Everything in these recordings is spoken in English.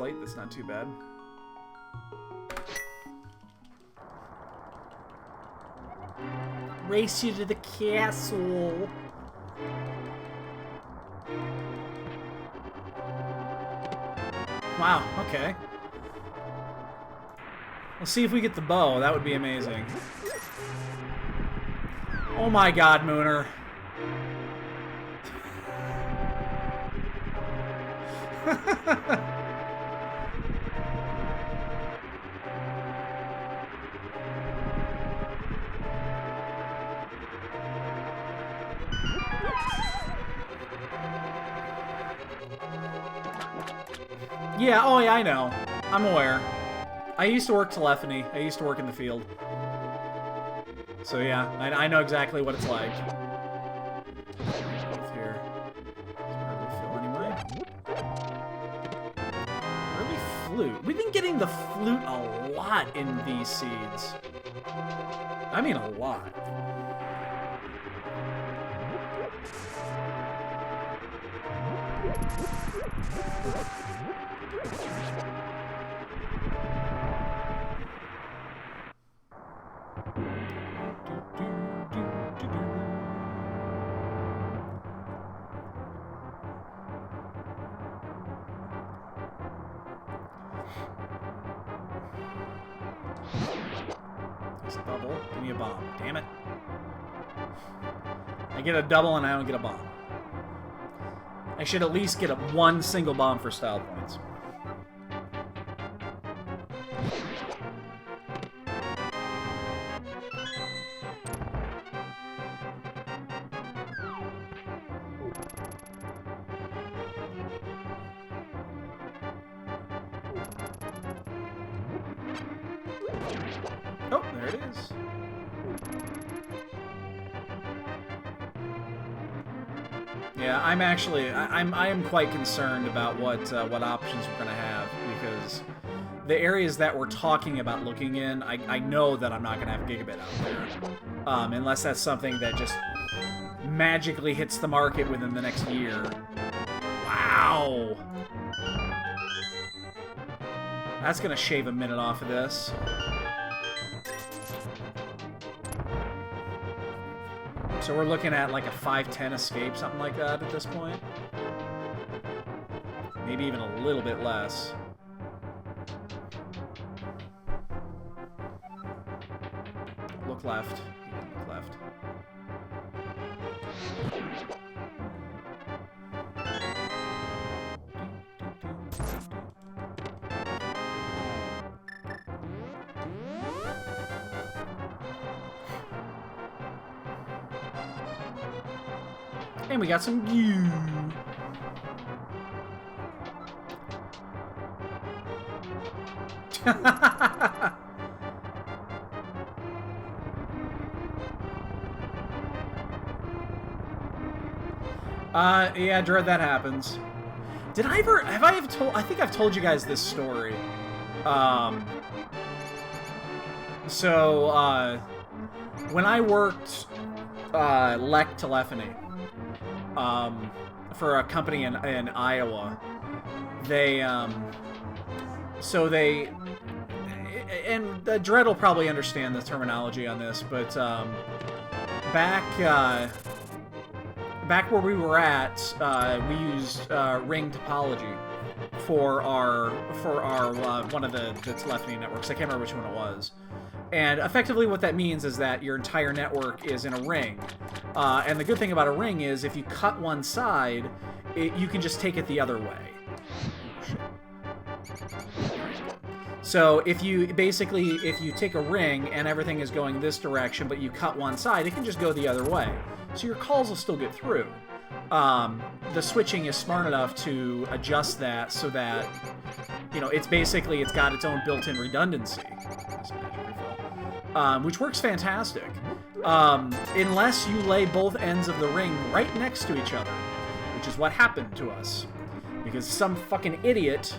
light. That's not too bad. Race you to the castle. Wow, okay. Let's see if we get the bow. That would be amazing. Oh my god, Mooner. Yeah, oh yeah, I know. I'm aware. I used to work telephony. I used to work in the field. So yeah, I know exactly what it's like. Both here. Anyway. Early flute. We've been getting the flute a lot in these seeds. I mean a lot. Double. Give me a bomb. Damn it. I get a double and I don't get a bomb. I should at least get one single bomb for style points. Oh, there it is. Yeah, I'm actually, I am quite concerned about what options we're gonna have, because the areas that we're talking about looking in, I know that I'm not gonna have gigabit out there, unless that's something that just magically hits the market within the next year. Wow, that's gonna shave a minute off of this. So we're looking at like a 510 escape, something like that at this point. Maybe even a little bit less. Look left. Look left. And we got some goo. Yeah, Dread, that happens. Did I ever, have I ever told, I think I've told you guys this story. When I worked, Lec Telephony, for a company in Iowa, they, and Dredd will probably understand the terminology on this, but, back where we were at, we used, ring topology for our one of the telephony networks. I can't remember which one it was. And effectively what that means is that your entire network is in a ring. And the good thing about a ring is if you cut one side, you can just take it the other way. So if you take a ring and everything is going this direction, but you cut one side, it can just go the other way. So your calls will still get through. The switching is smart enough to adjust that so that, you know, it's got its own built-in redundancy. Which works fantastic. Unless you lay both ends of the ring right next to each other, which is what happened to us. Because some fucking idiot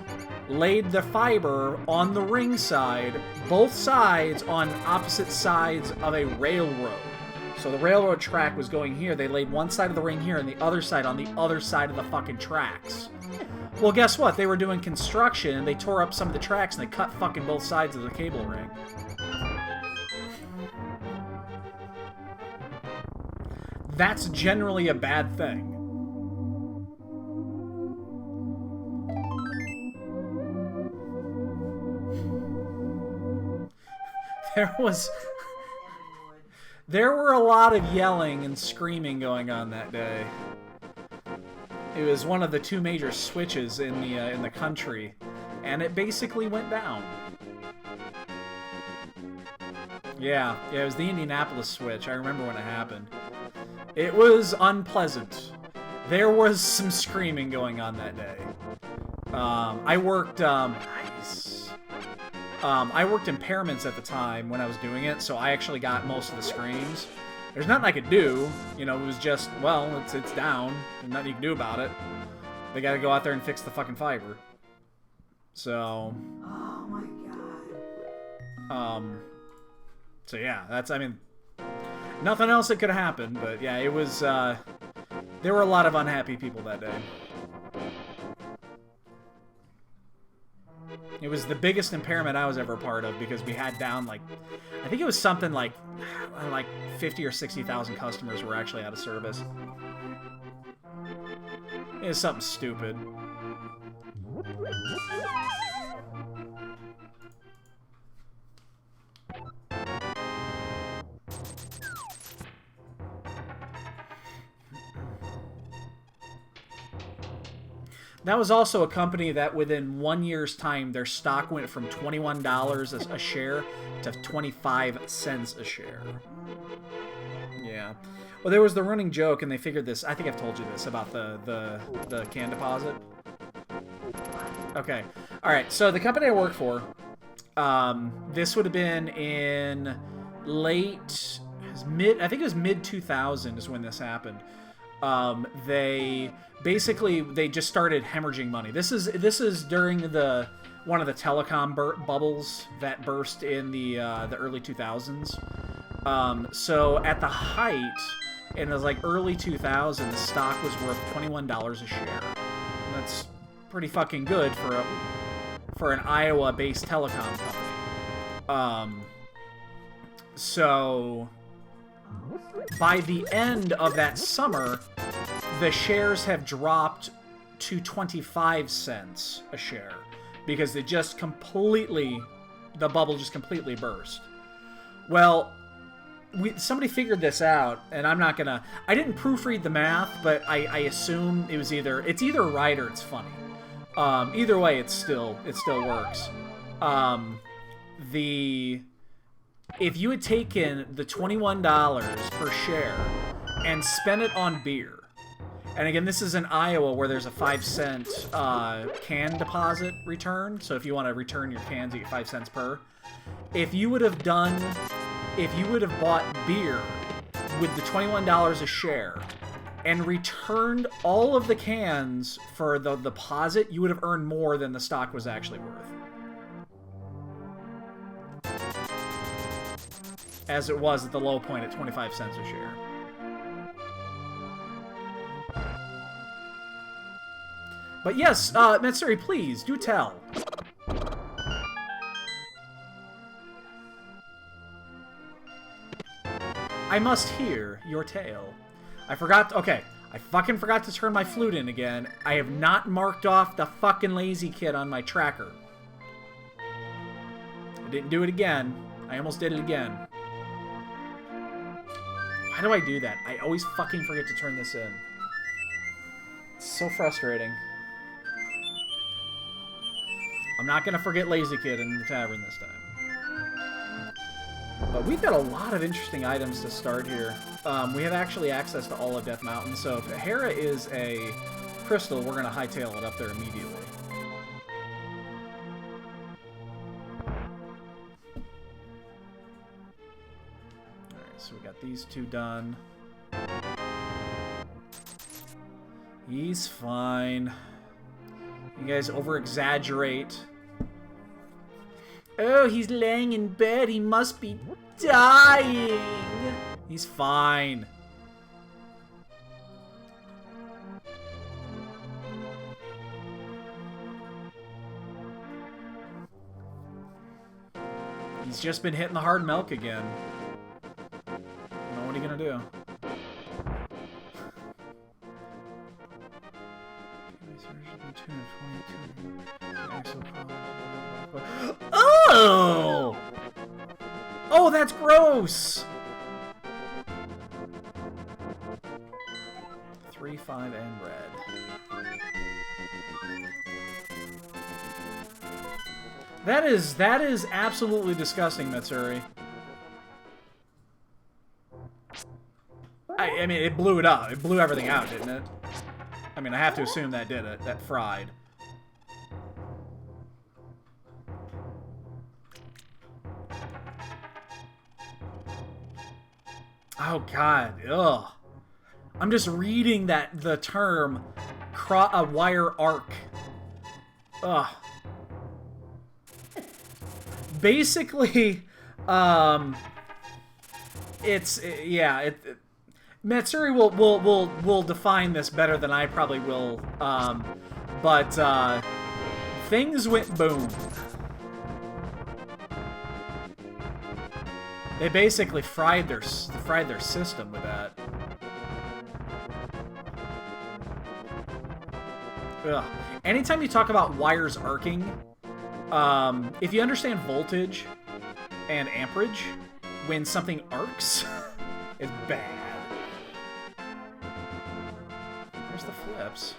laid the fiber on the ring side, both sides on opposite sides of a railroad. So the railroad track was going here, they laid one side of the ring here and the other side on the other side of the fucking tracks. Well, guess what? They were doing construction, and they tore up some of the tracks, and they cut fucking both sides of the cable ring. That's generally a bad thing. There were a lot of yelling and screaming going on that day. It was one of the two major switches in the country, and it basically went down. Yeah, it was the Indianapolis switch. I remember when it happened. It was unpleasant. There was some screaming going on that day. I worked I worked impairments at the time when I was doing it, so I actually got most of the screams. There's nothing I could do. You know, it was just, well, it's down. There's nothing you can do about it. They gotta go out there and fix the fucking fiber. So... Oh my god. So yeah, that's, I mean... Nothing else that could have happened, but yeah, it was, there were a lot of unhappy people that day. It was the biggest impairment I was ever a part of because we had down, like, I think it was something like 50 or 60,000 customers were actually out of service. It was something stupid. That was also a company that within 1 year's time, their stock went from $21 a share to 25 cents a share. Yeah. Well, there was the running joke, and they figured this. I think I've told you this about the can deposit. Okay. All right. So the company I work for, this would have been in late, I think it was mid 2000 is when this happened. They just started hemorrhaging money. This is during one of the telecom bubbles that burst in the early 2000s. So at the height, in the early 2000s, the stock was worth $21 a share. And that's pretty fucking good for an Iowa-based telecom company. So by the end of that summer, the shares have dropped to 25 cents a share because the bubble just completely burst. Well, somebody figured this out, and I didn't proofread the math, but I assume it's either right or it's funny. Either way, it still works. If you had taken the $21 per share and spent it on beer, and again, this is in Iowa where there's a 5-cent can deposit return, so if you want to return your cans, you get 5 cents per. If you would have bought beer with the $21 a share and returned all of the cans for the deposit, you would have earned more than the stock was actually worth. As it was at the low point at 25 cents a share. But yes, Matsuri, please, do tell. I must hear your tale. I fucking forgot to turn my flute in again. I have not marked off the fucking lazy kid on my tracker. I didn't do it again. I almost did it again. Why do I do that? I always fucking forget to turn this in. It's so frustrating. I'm not gonna forget Lazy Kid in the tavern this time. But we've got a lot of interesting items to start here. We have actually access to all of Death Mountain, so if Hera is a crystal, we're gonna hightail it up there immediately. So we got these two done. He's fine. You guys over-exaggerate. Oh, he's laying in bed. He must be dying. He's fine. He's just been hitting the hard milk again. What are you gonna do? Oh! Oh, that's gross! 3, 5, and red. That is absolutely disgusting, Matsuri. I mean, it blew it up. It blew everything out, didn't it? I mean, I have to assume that did it. That fried. Oh, God. Ugh. I'm just reading the term wire arc. Ugh. Basically, Matsuri will define this better than I probably will. But things went boom. They basically fried their system with that. Ugh. Anytime you talk about wires arcing, if you understand voltage and amperage, when something arcs, it's bad. There's the flips.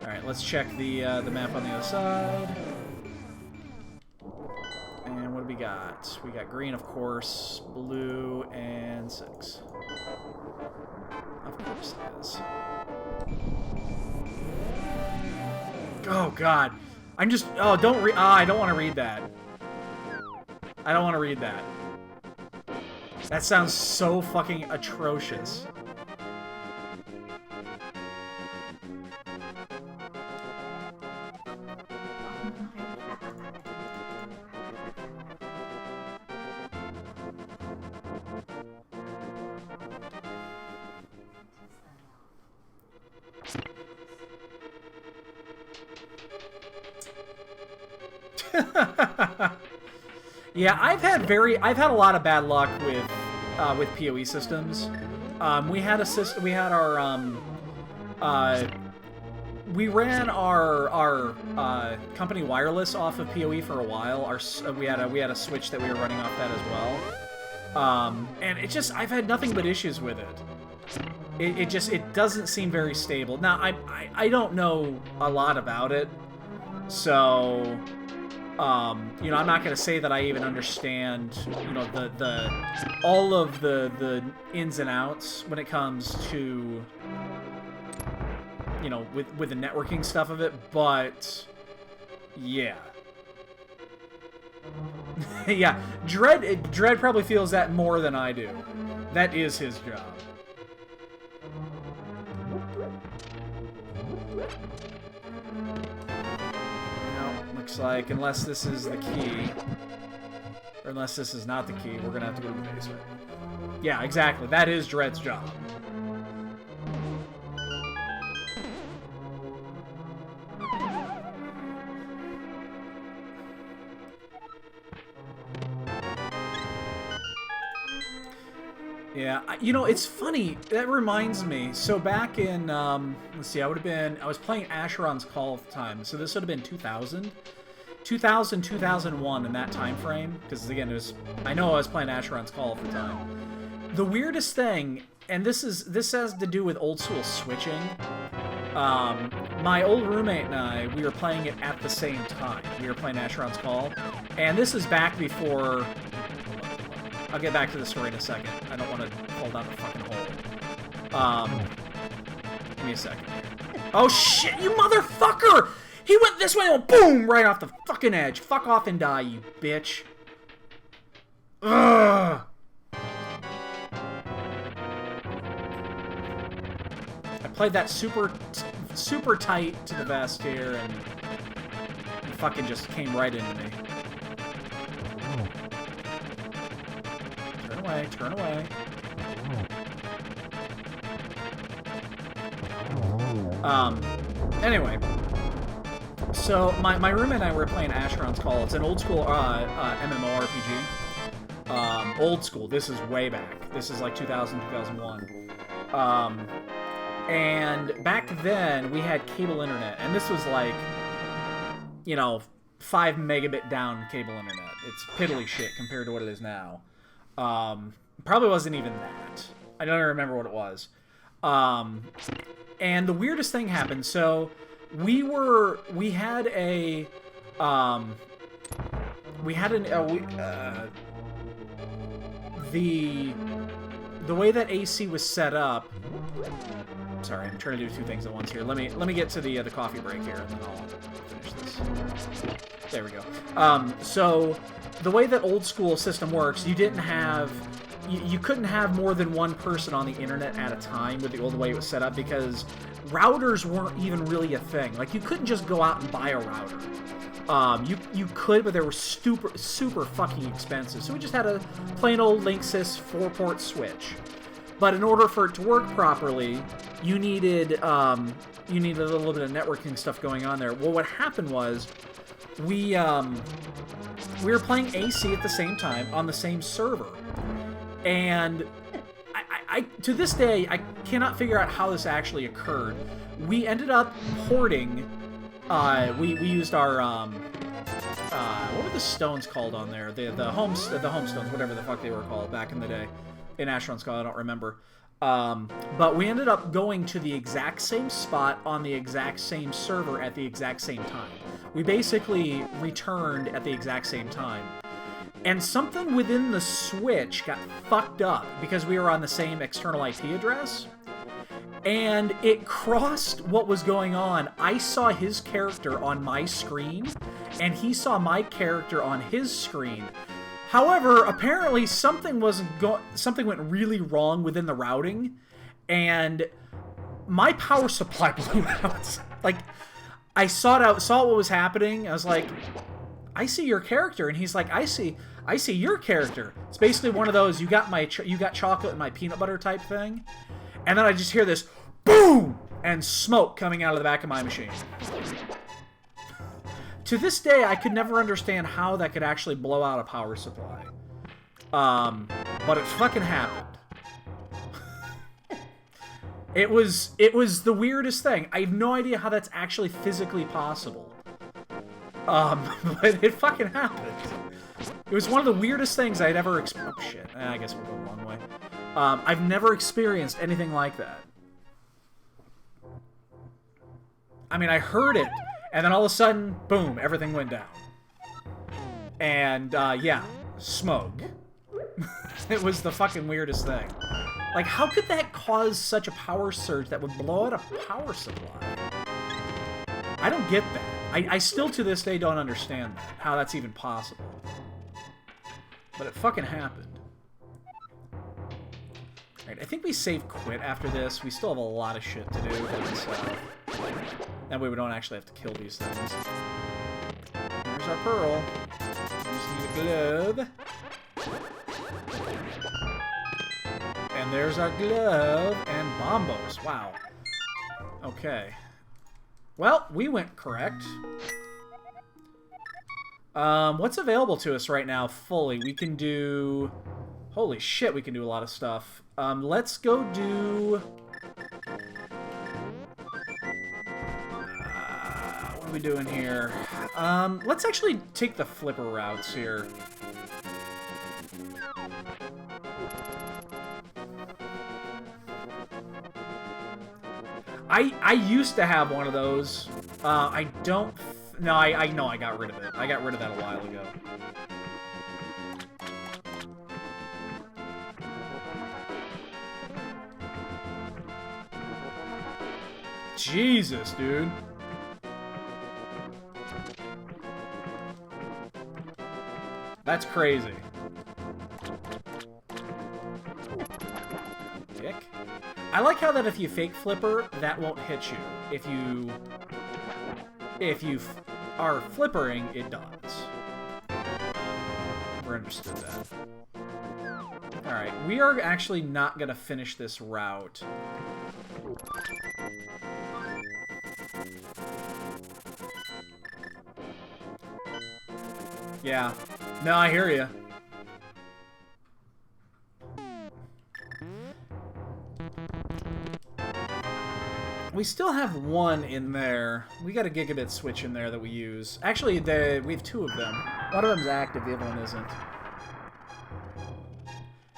Alright, let's check the map on the other side. And what do we got? We got green, of course, blue, and 6. Of course it is. Oh, God. I'm just... Oh, don't read... I don't want to read that. I don't want to read that. That sounds so fucking atrocious. Yeah, I've had a lot of bad luck with PoE systems. We had a system. We had our we ran our company wireless off of PoE for a while. We had a switch that we were running off that as well. And it just, I've had nothing but issues with it. It doesn't seem very stable. Now I don't know a lot about it, so you know, I'm not gonna say that I even understand, you know, all of the ins and outs when it comes to, you know, with the networking stuff of it, but yeah. Yeah, Dread probably feels that more than I do. That is his job. Looks like, unless this is the key, or unless this is not the key, we're gonna have to go to the basement. Yeah, exactly. That is Dread's job. Yeah, you know, it's funny. That reminds me. So back in, let's see, I was playing Asheron's Call at the time. So this would have been 2000, 2001 in that time frame. Because again, I know I was playing Asheron's Call at the time. The weirdest thing, and this has to do with old school switching. My old roommate and I, we were playing it at the same time. We were playing Asheron's Call, and this is back before. I'll get back to the story in a second. I don't want to fall down the fucking hole. Give me a second here. Oh shit, you motherfucker! He went this way and boom! Right off the fucking edge. Fuck off and die, you bitch. Ugh! I played that super tight to the vest here, and he fucking just came right into me. away, turn away. Anyway. So, my roommate and I were playing Asheron's Call. It's an old school MMORPG. Old school. This is way back. This is like 2000, 2001. And back then, we had cable internet. And this was like, you know, 5 megabit down cable internet. It's piddly shit compared to what it is now. Probably wasn't even that. I don't even remember what it was. And the weirdest thing happened. So we had a the way that AC was set up. Sorry, I'm trying to do two things at once here. Let me get to the coffee break here, and then I'll finish this. There we go. So the way that old school system works, you didn't have. You couldn't have more than one person on the internet at a time with the old way it was set up because routers weren't even really a thing. Like, you couldn't just go out and buy a router. You could, but they were super fucking expensive. So we just had a plain old Linksys 4-port switch. But in order for it to work properly, you needed a little bit of networking stuff going on there. Well, what happened was we were playing AC at the same time on the same server. And I to this day, I cannot figure out how this actually occurred. We ended up porting. We used our what were the stones called on there? The home stones, whatever the fuck they were called back in the day. In Asheron's Call, I don't remember. But we ended up going to the exact same spot on the exact same server at the exact same time. We basically returned at the exact same time. And something within the switch got fucked up because we were on the same external IP address. And it crossed what was going on. I saw his character on my screen, and he saw my character on his screen. However, apparently something went really wrong within the routing, and my power supply blew out. Like, I saw what was happening. I was like, I see your character, and he's like, I see your character. It's basically one of those you got chocolate and my peanut butter type thing, and then I just hear this boom and smoke coming out of the back of my machine. To this day, I could never understand how that could actually blow out a power supply, but it fucking happened. It was the weirdest thing. I have no idea how that's actually physically possible. But it fucking happened. It was one of the weirdest things I'd ever experienced. Oh, shit. I guess we'll go the long way. I've never experienced anything like that. I mean, I heard it, and then all of a sudden, boom, everything went down. And, yeah, smoke. It was the fucking weirdest thing. Like, how could that cause such a power surge that would blow out a power supply? I don't get that. I still, to this day, don't understand that, how that's even possible. But it fucking happened. Alright, I think we save quit after this. We still have a lot of shit to do. That way we don't actually have to kill these things. There's our pearl. We just need a glove. And there's our glove and bombos. Wow. Okay. Well, we went correct. What's available to us right now fully? We can do... Holy shit, we can do a lot of stuff. Let's go do... what are we doing here? Let's actually take the flipper routes here. I used to have one of those. I don't... No, I know I got rid of it. I got rid of that a while ago. Jesus, dude. That's crazy. Dick. I like how that if you fake flipper, that won't hit you. If you are flippering, it does. Never understood that. Alright, we are actually not going to finish this route. Yeah. No, I hear you. We still have one in there. We got a gigabit switch in there that we use. Actually, we have two of them. One of them's active, the other one isn't.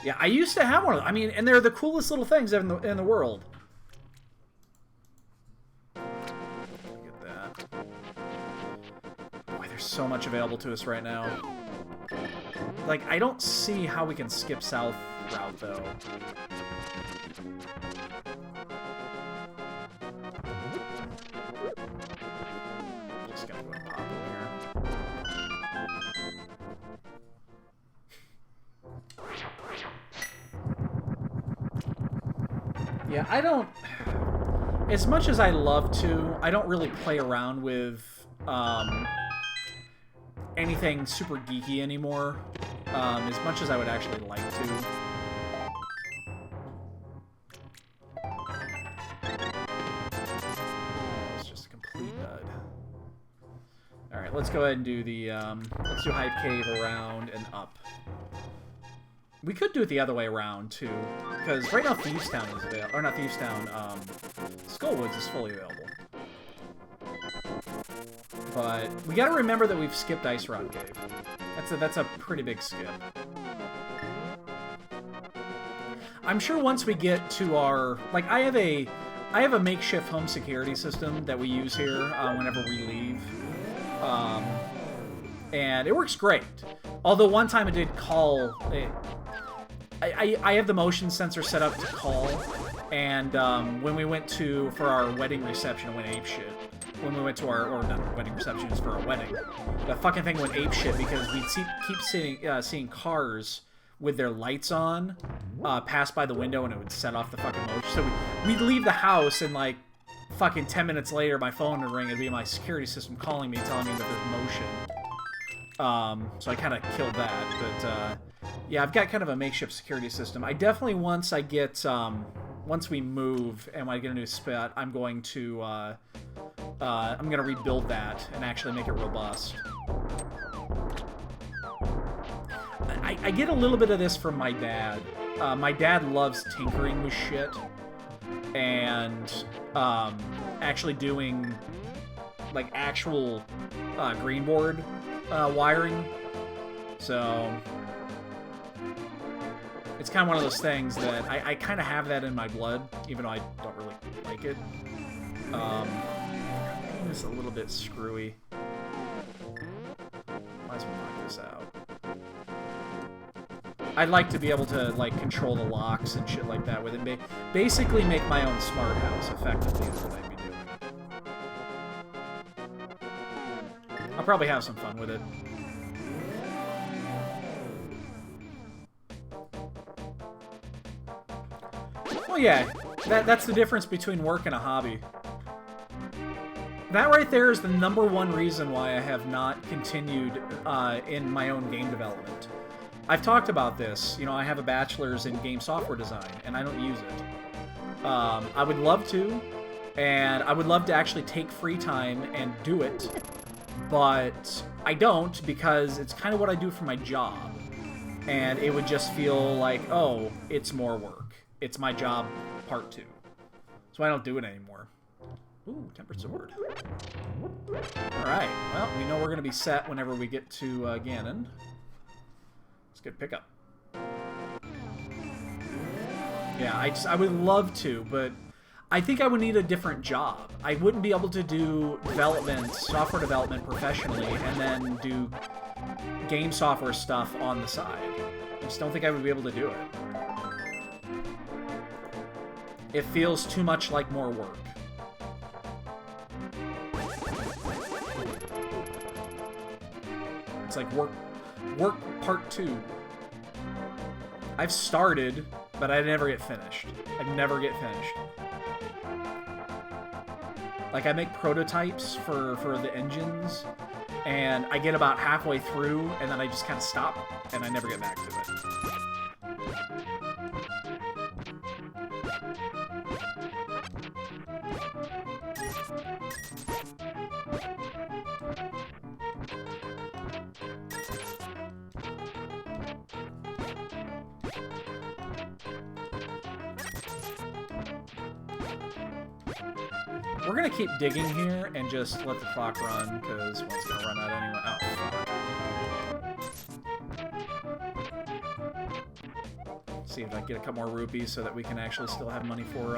Yeah, I used to have one of them. I mean, and they're the coolest little things in the world. Get that. Boy, there's so much available to us right now. Like, I don't see how we can skip south route, though. Just gonna go and pop in here. Yeah, I don't... As much as I love to, I don't really play around with anything super geeky anymore, as much as I would actually like to. It's just a complete dud. Alright, let's go ahead and do the, let's do Hype Cave around and up. We could do it the other way around, too, because right now Thieves Town is available, or not Thieves Town, Skullwoods is fully available. But we gotta remember that we've skipped Ice Rock Cave. That's a pretty big skip. I'm sure once we get to our... Like, I have a makeshift home security system that we use here whenever we leave. And it works great. Although one time it did call... I have the motion sensor set up to call, and when we went for our wedding reception, it went apeshit. When we went to or not wedding reception, it was for our wedding. The fucking thing went apeshit because we'd keep seeing cars with their lights on pass by the window, and it would set off the fucking motion. So we'd leave the house, and like fucking 10 minutes later, my phone would ring. It'd be my security system calling me, telling me that there's motion. So I kind of killed that, but yeah, I've got kind of a makeshift security system. I definitely, once I get, once we move and I get a new spot, I'm going to rebuild that and actually make it robust. I get a little bit of this from my dad. My dad loves tinkering with shit and actually doing like actual green board wiring. So it's kind of one of those things that I kind of have that in my blood, even though I don't really like it. It's a little bit screwy. Might as well knock this out. I'd like to be able to like control the locks and shit like that with it. Basically make my own smart house effectively is what I'd be doing. I'll probably have some fun with it. Well, yeah, that's the difference between work and a hobby. That right there is the #1 reason why I have not continued in my own game development. I've talked about this. You know, I have a bachelor's in game software design, and I don't use it. I would love to, and I would love to actually take free time and do it, but I don't because it's kind of what I do for my job. And it would just feel like, oh, it's more work. It's my job, part 2. So I don't do it anymore. Ooh, Tempered Sword. Alright, well, we know we're going to be set whenever we get to Ganon. It's a good pickup. Yeah, I would love to, but I think I would need a different job. I wouldn't be able to do development, software development professionally, and then do game software stuff on the side. I just don't think I would be able to do it. It feels too much like more work. It's like work part 2. I've started, but I never get finished. I never get finished. Like, I make prototypes for the engines, and I get about halfway through, and then I just kind of stop, and I never get back to it. We're gonna keep digging here and just let the clock run, because one's gonna run out anyway. Oh, fuck. See if I can get a couple more rupees so that we can actually still have money for,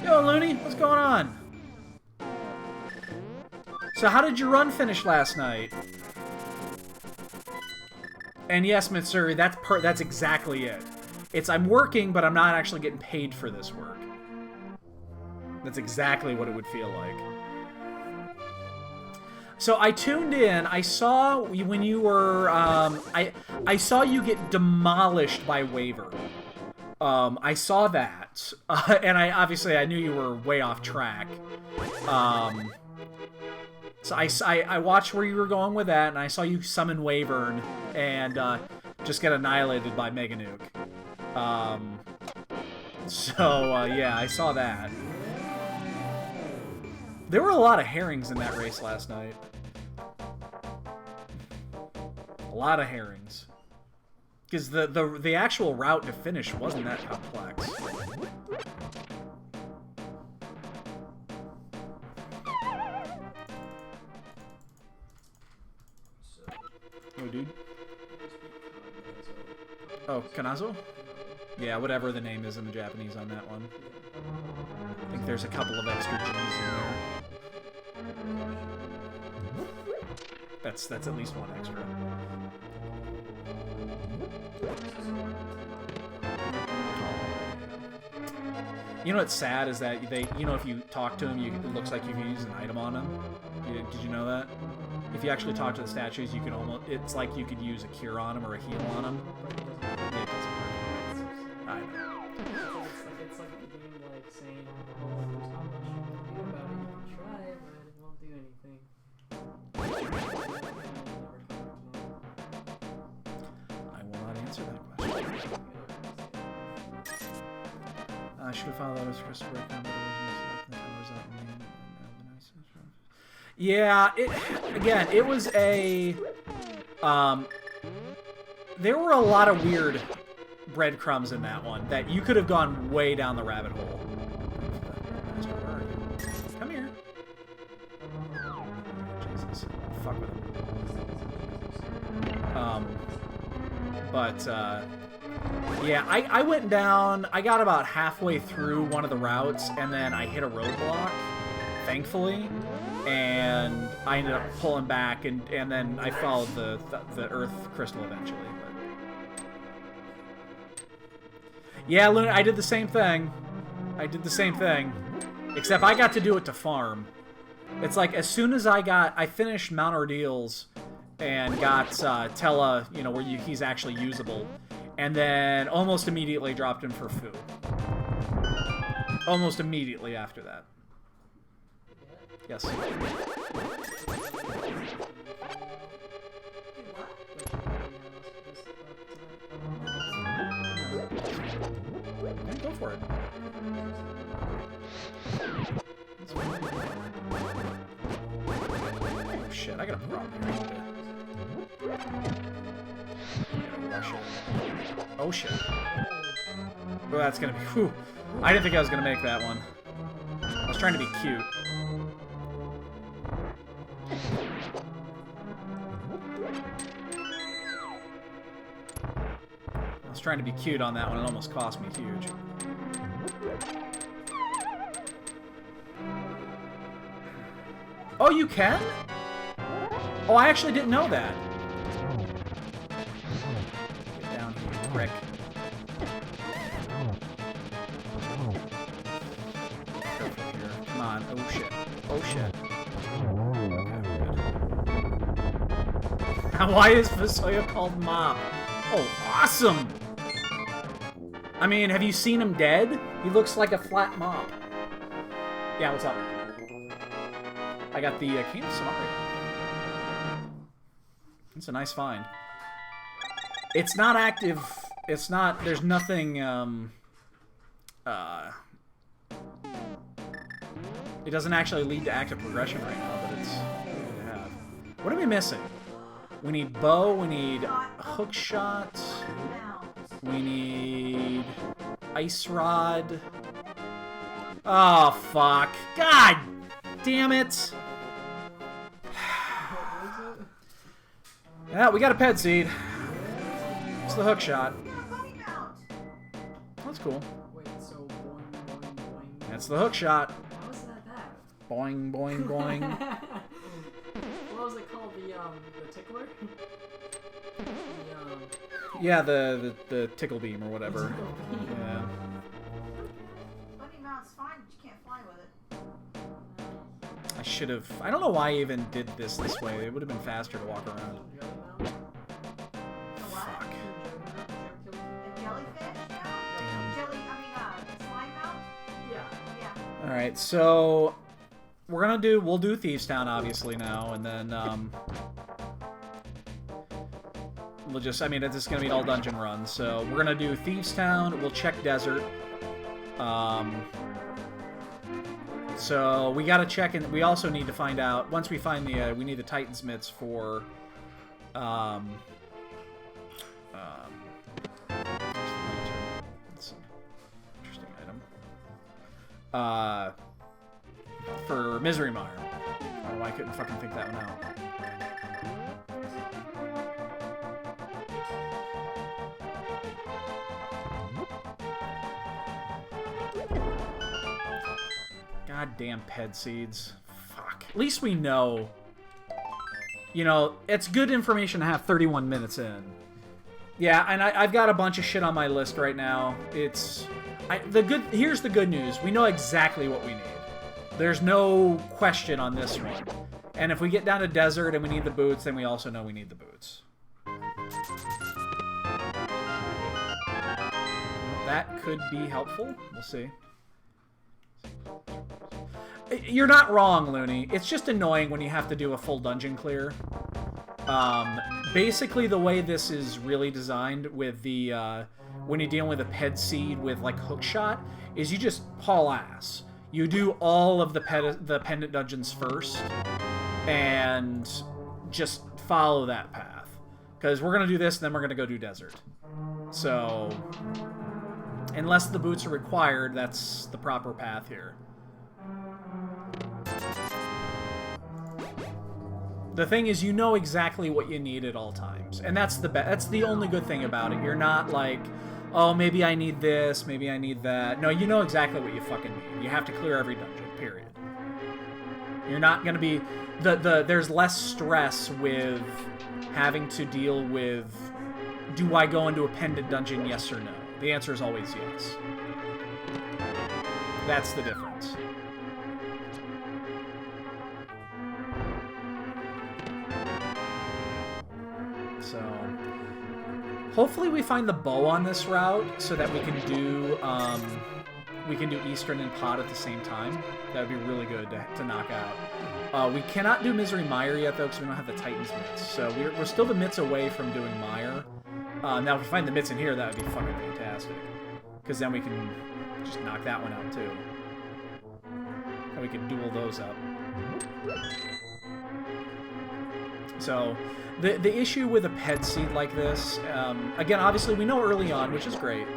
Yo, Looney, what's going on? So how did your run finish last night? And yes, Mitsuri, that's exactly it. It's I'm working, but I'm not actually getting paid for this work. That's exactly what it would feel like. So I tuned in. I saw when you were. I saw you get demolished by Waver. I saw that, and I knew you were way off track. So I watched where you were going with that, and I saw you summon Wavern and just get annihilated by Mega Nuke. Yeah, I saw that. There were a lot of herrings in that race last night. A lot of herrings. Because the actual route to finish wasn't that complex. Oh, dude. Oh, Kanazo? Yeah, whatever the name is in the Japanese on that one. I think there's a couple of extra G's in there. That's at least one extra. You know what's sad is that if you talk to them, it looks like you can use an item on them. Did you know that? If you actually talk to the statues, you can it's like you could use a cure on them or a heal on them. It doesn't work. I know. It's like a game like saying, oh, there's not much you can do about it. You can try, but it won't do anything. I will not answer that question. I should have followed those Chris Break. Yeah, it was a there were a lot of weird breadcrumbs in that one that you could have gone way down the rabbit hole. Come here. Jesus. Fuck with him. Yeah, I went down, I got about halfway through one of the routes, and then I hit a roadblock, thankfully, and I ended up pulling back, and then I followed the Earth Crystal eventually. But... yeah, Luna, I did the same thing. Except I got to do it to farm. It's like, as soon as I finished Mount Ordeals and got Tella, where he's actually usable, and then almost immediately dropped him for Fu. Almost immediately after that. Yes. Go for it. Oh shit, I got a problem here. Oh shit. Oh, that's gonna be... whew. I didn't think I was gonna make that one. I was trying to be cute. I was trying to be cute on that one. It almost cost me huge. Oh, you can? Oh, I actually didn't know that. Get down here, you prick. Careful here. Come on. Oh, shit. Oh, shit. Okay, why is Fusoya called Mop? Oh, awesome! I mean, have you seen him dead? He looks like a flat mop. Yeah, what's up? I got the King of Samaria. It's a nice find. It's not active it's not. There's nothing. It doesn't actually lead to active progression right now, but it's good to have. What are we missing? We need bow. We need hook shot. We need ice rod. Oh fuck! God damn it! Yeah, we got a ped seed. It's the hook shot. That's cool. Wait, so boing, boing, boing. That's the hook shot. How is that? Boing, boing, boing. What was it called? The tickler? Yeah, the tickle beam or whatever. Yeah. Bunny mount's fine, but you can't fly with it. I should have. I don't know why I even did this way. It would have been faster to walk around. The what? Fuck. The jellyfish mount? Damn. Slime mount? Yeah. All right, so we'll do Thieves Town obviously now, and then we'll just. I mean, it's just gonna be all dungeon runs. So we're gonna do Thieves Town. We'll check Desert. So we gotta check, and we also need to find out once we find the we need the Titan's mitts for that's an interesting item. For Misery Mire. I don't know why I couldn't fucking think that one out. Goddamn ped seeds. Fuck. At least we know. You know, it's good information to have 31 minutes in. Yeah, and I've got a bunch of shit on my list right now. Here's the good news. We know exactly what we need. There's no question on this one. And if we get down to Desert and we need the boots, then we also know we need the boots. That could be helpful. We'll see. You're not wrong, Looney. It's just annoying when you have to do a full dungeon clear. Basically, the way this is really designed with the when you're dealing with a ped seed with like hookshot is you just haul ass. You do all of the pendant dungeons first, and just follow that path. Because we're gonna do this, and then we're gonna go do Desert. So, unless the boots are required, that's the proper path here. The thing is, you know exactly what you need at all times, and that's the only good thing about it. You're not like, oh, maybe I need this, maybe I need that. No, you know exactly what you fucking need. You have to clear every dungeon, period. You're not gonna be there's less stress with having to deal with, do I go into a pendant dungeon, yes or no? The answer is always yes. That's the difference. So, hopefully we find the bow on this route so that we can do Eastern and Pod at the same time. That would be really good to knock out. We cannot do Misery Mire yet though because we don't have the Titan's mitts. So we're still the mitts away from doing Mire. Now if we find the mitts in here, that would be fucking fantastic. Because then we can just knock that one out too. And we can duel those up. So, the issue with a ped seed like this, again, obviously we know early on, which is great.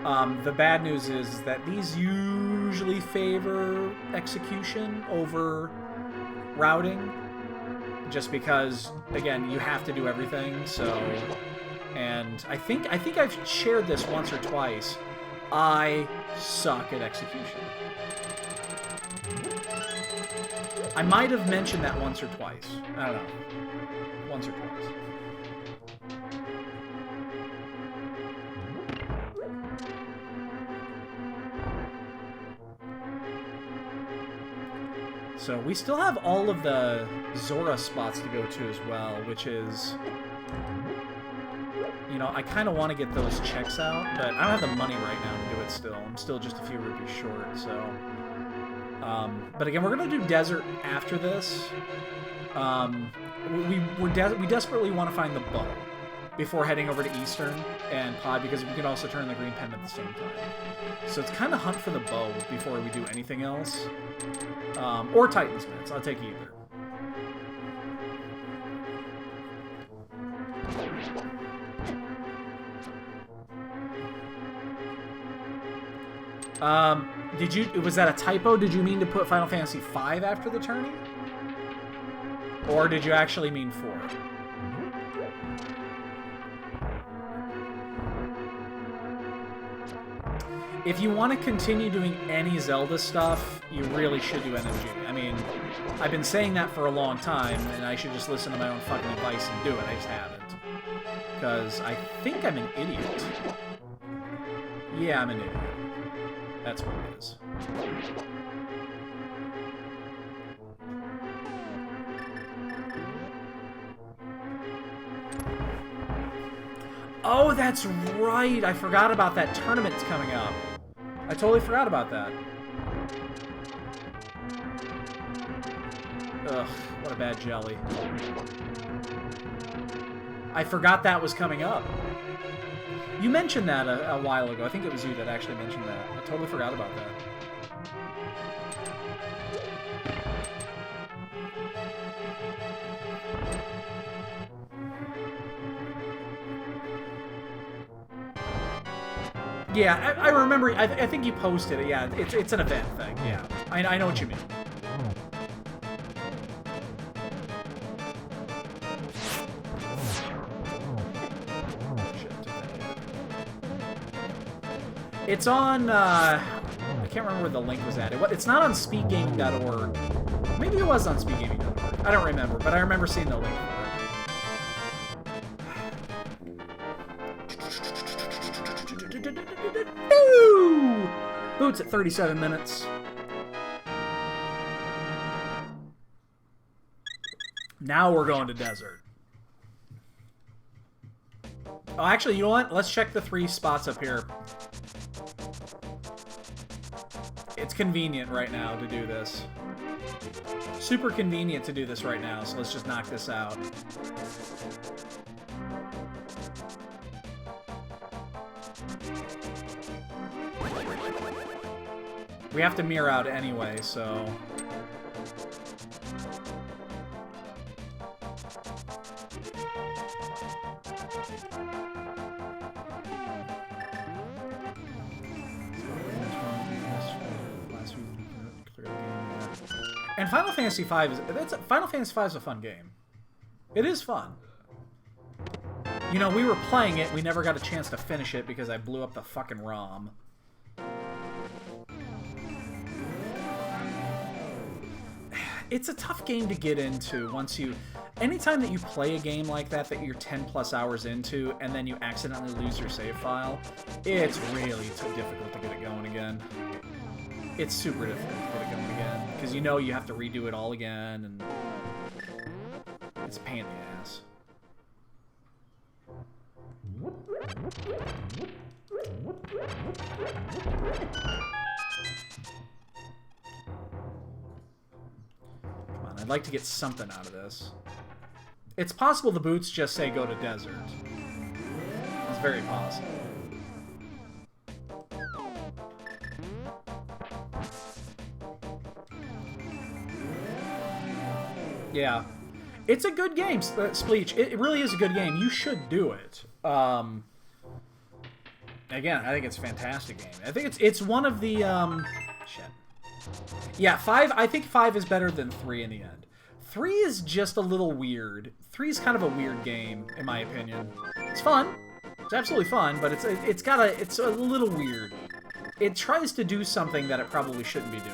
The bad news is that these usually favor execution over routing, just because, again, you have to do everything. So, and I think I've shared this once or twice. I suck at execution. I might have mentioned that once or twice. I don't know. Once or twice. So we still have all of the Zora spots to go to as well, which is, you know, I kind of want to get those checks out, but I don't have the money right now to do it still. I'm still just a few rupees short, so. But again, we're going to do Desert after this. We desperately want to find the bow. before heading over to Eastern and Pod, because we can also turn the green pen at the same time. So it's kind of hunt for the bow before we do anything else. Or Titan's Mitts. I'll take either. Was that a typo? Did you mean to put Final Fantasy V after the tourney? Or did you actually mean 4? If you want to continue doing any Zelda stuff, you really should do NMG. I mean, I've been saying that for a long time, and I should just listen to my own fucking advice and do it. I just haven't. Because I think I'm an idiot. Yeah, I'm an idiot. That's what it is. Oh, that's right! I forgot about that tournament coming up. I totally forgot about that. Ugh, what a bad jelly. I forgot that was coming up. You mentioned that a while ago. I think it was you that actually mentioned that. I totally forgot about that. Yeah, I remember. I think you posted it. Yeah, it's an event thing. Yeah, I know what you mean. It's on, I can't remember where the link was at. It's not on speedgaming.org. Maybe it was on speedgaming.org. I don't remember, but I remember seeing the link for it. Boots at 37 minutes. Now we're going to desert. Oh, actually, you know what? Let's check the 3 spots up here. It's convenient right now to do this. Super convenient to do this right now, so let's just knock this out. We have to mirror out anyway, so... And Final Fantasy V Final Fantasy V is a fun game. It is fun. You know, we were playing it, we never got a chance to finish it because I blew up the fucking ROM. It's a tough game to get into once you... Anytime that you play a game like that you're 10 plus hours into and then you accidentally lose your save file, it's really difficult to get it going again. It's super difficult to get it going again, because you know you have to redo it all again, and it's a pain in the ass. Come on, I'd like to get something out of this. It's possible the boots just say go to desert. It's very possible. Yeah. It's a good game, Spleech. It really is a good game. You should do it. Again, I think it's a fantastic game. I think it's one of the... Shit. Yeah, 5... I think 5 is better than 3 in the end. 3 is just a little weird. 3 is kind of a weird game, in my opinion. It's fun. It's absolutely fun, but it's a little weird. It tries to do something that it probably shouldn't be doing.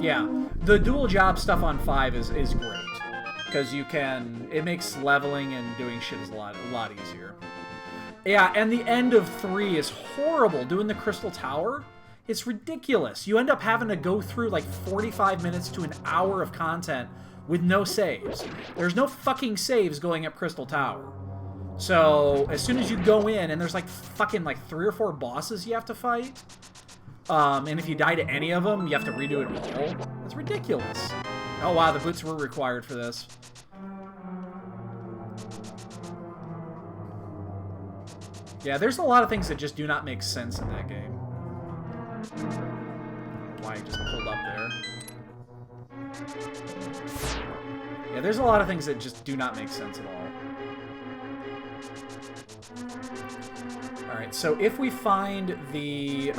Yeah, the dual job stuff on 5 is great, because you can... It makes leveling and doing shit is a lot easier. Yeah, and the end of 3 is horrible. Doing the Crystal Tower, it's ridiculous. You end up having to go through like 45 minutes to an hour of content with no saves. There's no fucking saves going up Crystal Tower. So as soon as you go in, and there's like fucking like 3 or 4 bosses you have to fight. And if you die to any of them, you have to redo it all. That's ridiculous. Oh wow, the boots were required for this. Yeah, there's a lot of things that just do not make sense in that game. Why I just pulled up there. Yeah, there's a lot of things that just do not make sense at all. Alright, so if we find the,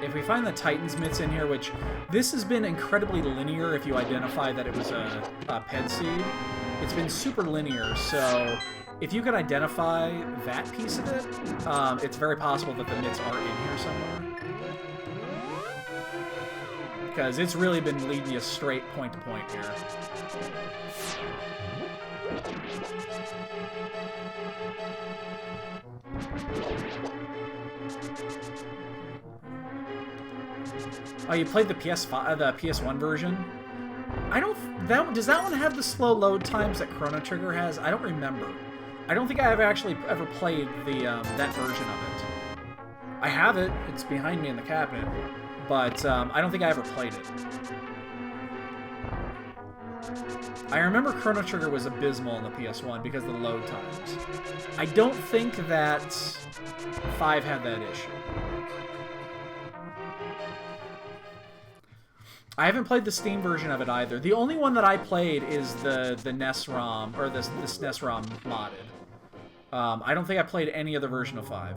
if we find the Titan's Mitts in here, which this has been incredibly linear if you identify that it was a Ped Seed. It's been super linear, so if you can identify that piece of it, it's very possible that the mitts are in here somewhere. Because it's really been leading you straight point to point here. Oh, you played the PS5, the PS1 version? I don't. Does that one have the slow load times that Chrono Trigger has? I don't remember. I don't think I have actually ever played the that version of it. I have it. It's behind me in the cabinet, but I don't think I ever played it. I remember Chrono Trigger was abysmal in the PS1 because of the load times. I don't think that 5 had that issue. I haven't played the Steam version of it either. The only one that I played is the NES ROM, or the SNES ROM modded. I don't think I played any other version of 5.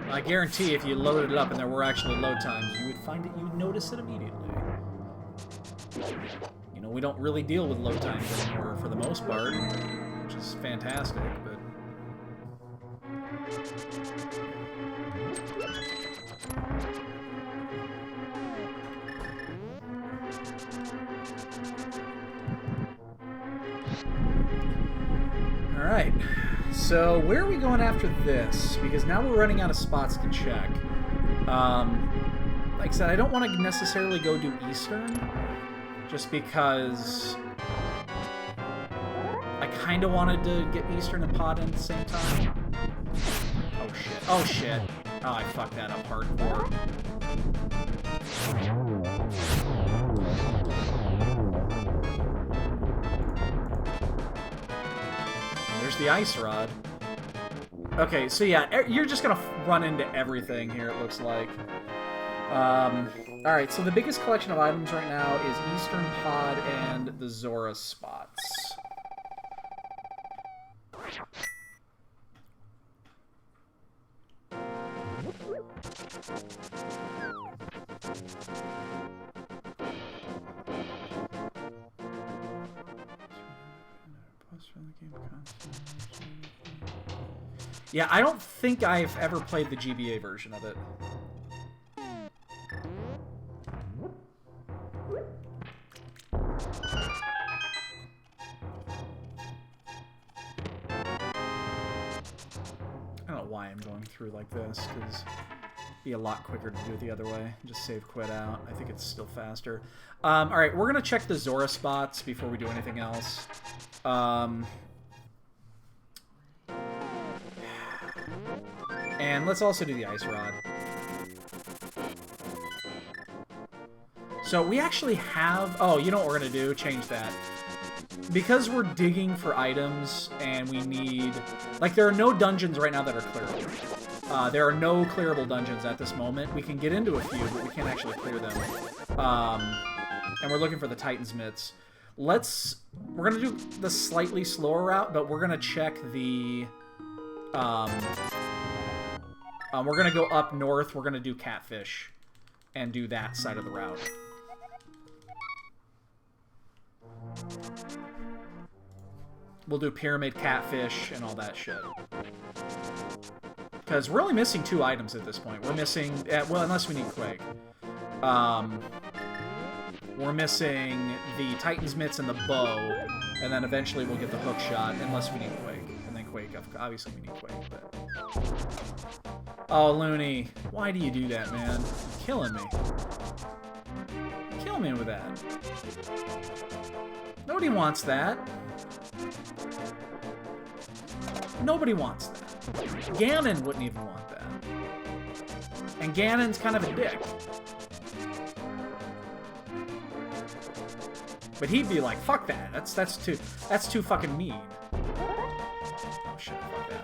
I guarantee if you loaded it up and there were actually load times, you would find it, you would notice it immediately. You know, we don't really deal with load times anymore for the most part, which is fantastic, but... Alright. So, where are we going after this? Because now we're running out of spots to check. Like I said, I don't want to necessarily go do Eastern, just because I kind of wanted to get Eastern and Pod in at the same time. Oh shit. Oh shit. Oh, I fucked that up hardcore. There's the ice rod. Okay, so yeah, you're just gonna run into everything here, it looks like. Alright, so the biggest collection of items right now is Eastern Pod and the Zora spots. Yeah, I don't think I've ever played the GBA version of it. I don't know why I'm going through like this, because it'd be a lot quicker to do it the other way. Just save quit out. I think it's still faster. Alright, we're going to check the Zora spots before we do anything else. And let's also do the ice rod. So we actually have... Oh, you know what we're going to do? Change that. Because we're digging for items and we need... Like, there are no dungeons right now that are clearable. There are no clearable dungeons at this moment. We can get into a few, but we can't actually clear them. And we're looking for the Titan's Mitts. Let's... We're going to do the slightly slower route, but we're going to check the... we're going to go up north. We're going to do Catfish and do that side of the route. We'll do Pyramid, Catfish, and all that shit. Because we're only missing 2 items at this point. We're missing... well, unless we need Quake. We're missing the Titan's Mitts and the bow, and then eventually we'll get the hook shot, unless we need Quake. And then Quake. Obviously we need Quake, but... Oh, Looney. Why do you do that, man? You're killing me. You're killing me with that. Nobody wants that. Nobody wants that. Ganon wouldn't even want that. And Ganon's kind of a dick. But he'd be like, fuck that. That's too fucking mean. Oh shit, fuck that.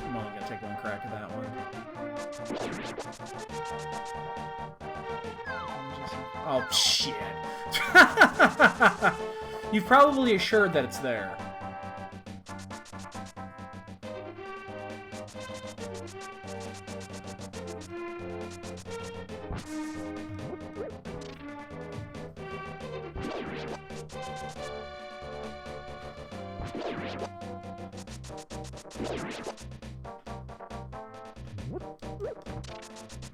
I'm only gonna take one crack at that one. Oh shit. You've probably assured that it's there.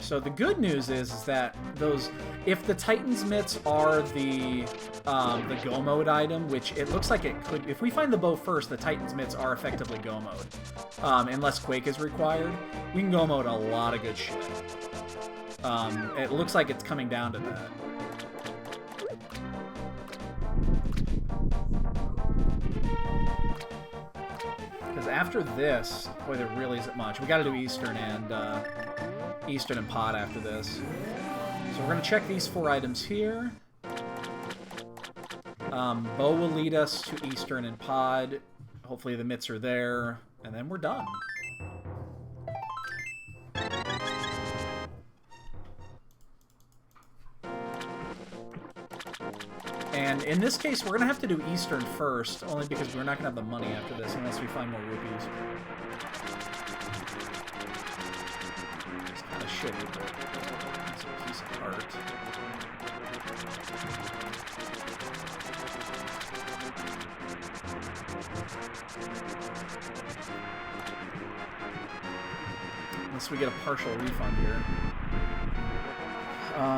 So the good news is that those, if the Titan's mitts are the go mode item, which it looks like it could, if we find the bow first, the Titan's mitts are effectively go mode, unless Quake is required. We can go mode a lot of good shit. It looks like it's coming down to that. Because after this, boy, there really isn't much. We got to do Eastern and Pod after this. So we're going to check these 4 items here. Bow will lead us to Eastern and Pod. Hopefully the mitts are there. And then we're done. And in this case, we're going to have to do Eastern first, only because we're not going to have the money after this unless we find more rupees. It's kind of shitty, but it's a piece of art. Unless we get a partial refund here.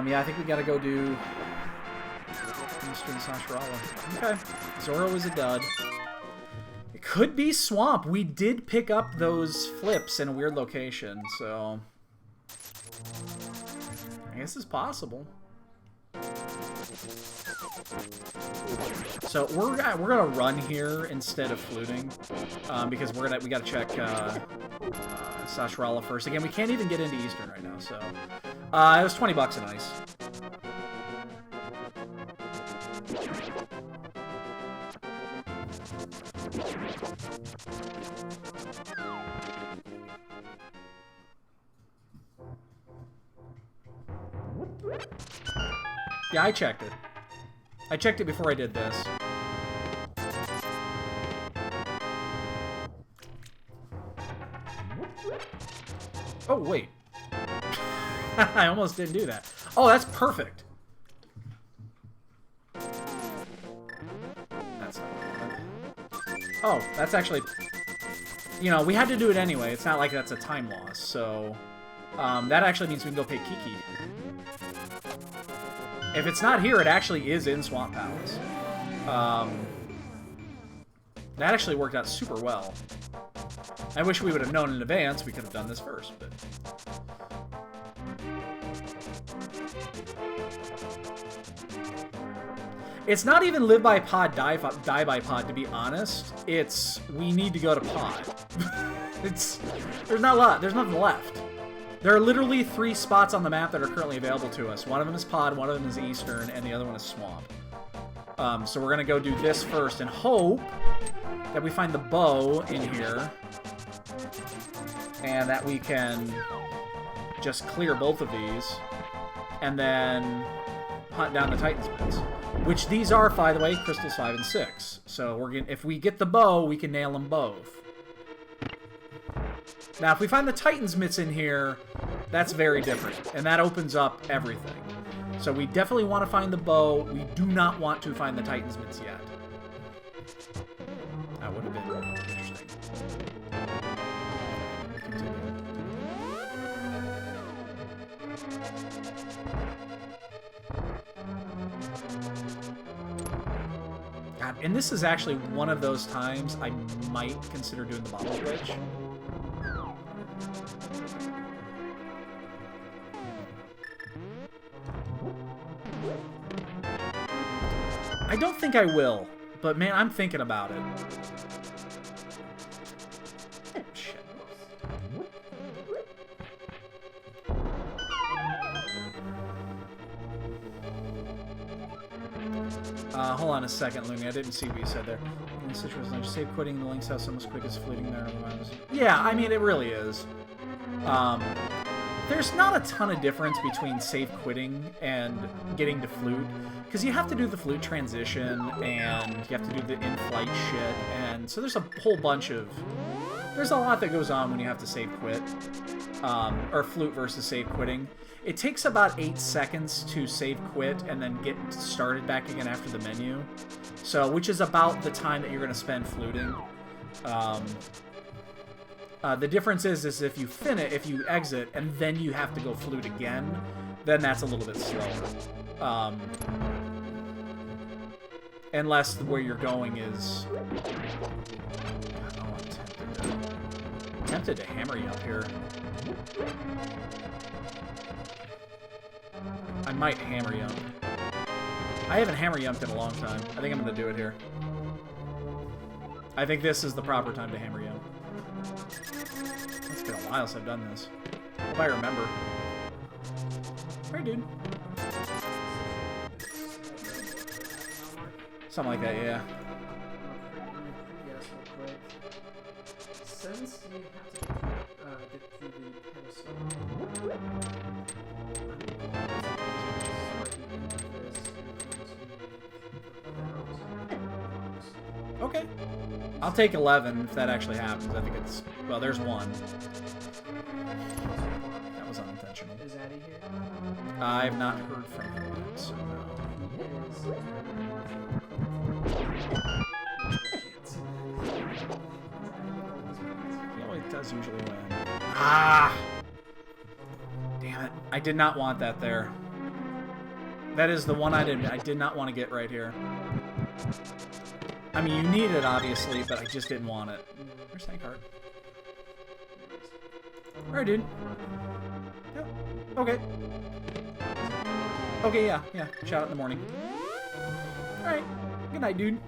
Yeah, I think we got to go do Eastern Sasharala. Okay. Zoro is a dud. It could be Swamp. We did pick up those flips in a weird location, so I guess it's possible. So we're gonna run here instead of fluting, because we gotta check Sasharala first. Again, we can't even get into Eastern right now, so it was $20 an ice. Yeah, I checked it. I checked it before I did this. Oh, wait. I almost didn't do that. Oh, that's perfect. That's not bad. Oh, that's actually... You know, we had to do it anyway. It's not like that's a time loss, so... that actually means we can go pay Kiki. If it's not here, it actually is in Swamp Palace. That actually worked out super well. I wish we would have known in advance. We could have done this first, but... It's not even live by pod, die by pod, to be honest. It's, we need to go to pod. There's not a lot. There's nothing left. There are literally 3 spots on the map that are currently available to us. One of them is Pod, one of them is Eastern, and the other one is Swamp. So we're going to go do this first and hope that we find the bow in here. And that we can just clear both of these. And then hunt down the Titan's mitts. Which these are, by the way, Crystals 5 and 6. So we're gonna, if we get the bow, we can nail them both. Now, if we find the Titan's mitts in here, that's very different. And that opens up everything. So we definitely want to find the bow. We do not want to find the Titan's mitts yet. That would have been interesting. Continue. God, And this is actually one of those times I might consider doing the bottle glitch. I don't think I will, but man, I'm thinking about it. Shit. Hold on a second, Looney. I didn't see what you said there. In this situation, just save quitting the Link's house almost quick as fleeting there. Yeah, I mean, it really is. There's not a ton of difference between save quitting and getting to flute, because you have to do the flute transition, and you have to do the in-flight shit, and so there's a whole bunch of... There's a lot that goes on when you have to save quit, or flute versus save quitting. It takes about 8 seconds to save quit and then get started back again after the menu, so which is about the time that you're going to spend fluting. The difference is if you if you exit and then you have to go flute again, then that's a little bit slower. Unless where you're going is... Oh, I'm tempted to hammer you up here. I might hammer yump. I haven't hammer yumped in a long time. I think I'm going to do it here. I think this is the proper time to hammer yump. It's been a while since I've done this. Hope I remember. Alright, dude. Something like that, yeah. Since you have to get through the pedestal, okay. I'll take 11 if that actually happens. I think it's... Well, there's one. That was unintentional. Is Addy here? I've not heard from him yet, so no. He always does usually win. Ah! Damn it. I did not want that there. That is the one I did not want to get right here. I mean, you need it, obviously, but I just didn't want it. Where's that card? Alright, dude. Yep. Okay. Okay, yeah. Shout out in the morning. Alright. Good night, dude.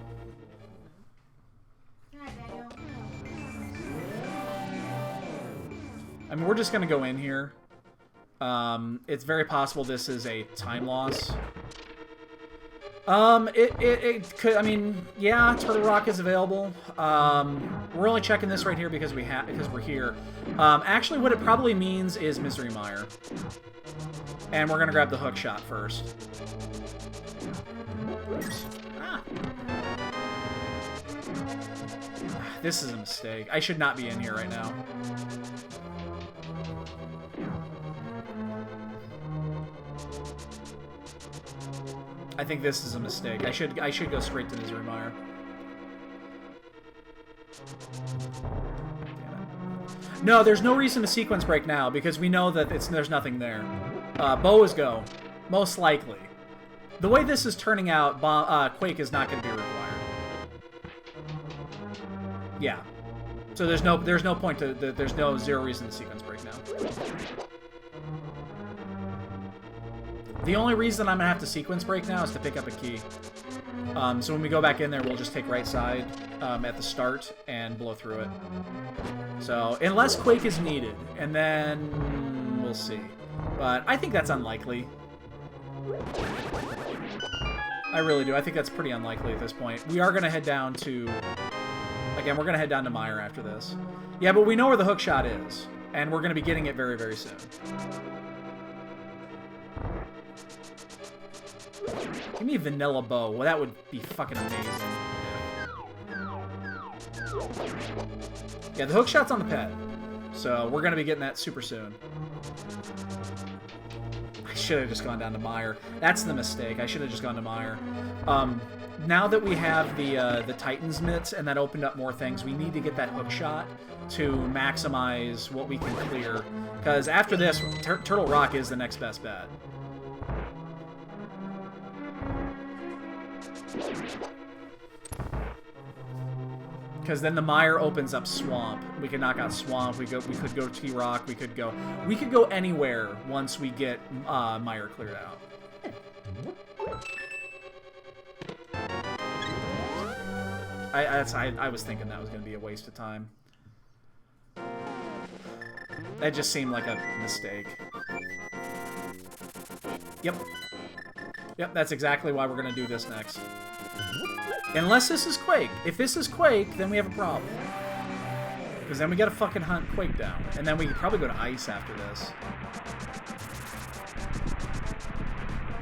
Good night, Daniel. I mean, we're just gonna go in here. It's very possible this is a time loss. It could, I mean, yeah, Turtle Rock is available. We're only checking this right here because we're here. Actually, what it probably means is Misery Mire. And we're gonna grab the hook shot first. Oops. Ah. This is a mistake. I should not be in here right now. I think this is a mistake. I should go straight to Misery Mire. Damn it. No, there's no reason to sequence break now because we know that there's nothing there. Bow is go, most likely. The way this is turning out, Quake is not going to be required. Yeah. So there's no point to there's no zero reason to sequence break now. The only reason I'm gonna have to sequence break now is to pick up a key. So when we go back in there, we'll just take right side at the start and blow through it. So unless Quake is needed, and then we'll see. But I think that's unlikely. I really do. I think that's pretty unlikely at this point. We are gonna head down to... Again, we're gonna head down to Mire after this. Yeah, but we know where the hook shot is, and we're gonna be getting it very, very soon. Give me a vanilla bow. Well, that would be fucking amazing. Yeah, the hook shot's on the pad. So we're going to be getting that super soon. I should have just gone down to Mire. That's the mistake. I should have just gone to Mire. Now that we have the Titan's mitts and that opened up more things, we need to get that hook shot to maximize what we can clear. Because after this, Turtle Rock is the next best bet. Because then the mire opens up swamp. We can knock out swamp. We could go T-Rock. We could go anywhere once we get mire cleared out. I was thinking that was going to be a waste of time. That just seemed like a mistake. Yep. Yep, that's exactly why we're going to do this next. Unless this is Quake. If this is Quake, then we have a problem. Because then we gotta fucking hunt Quake down. And then we could probably go to Ice after this.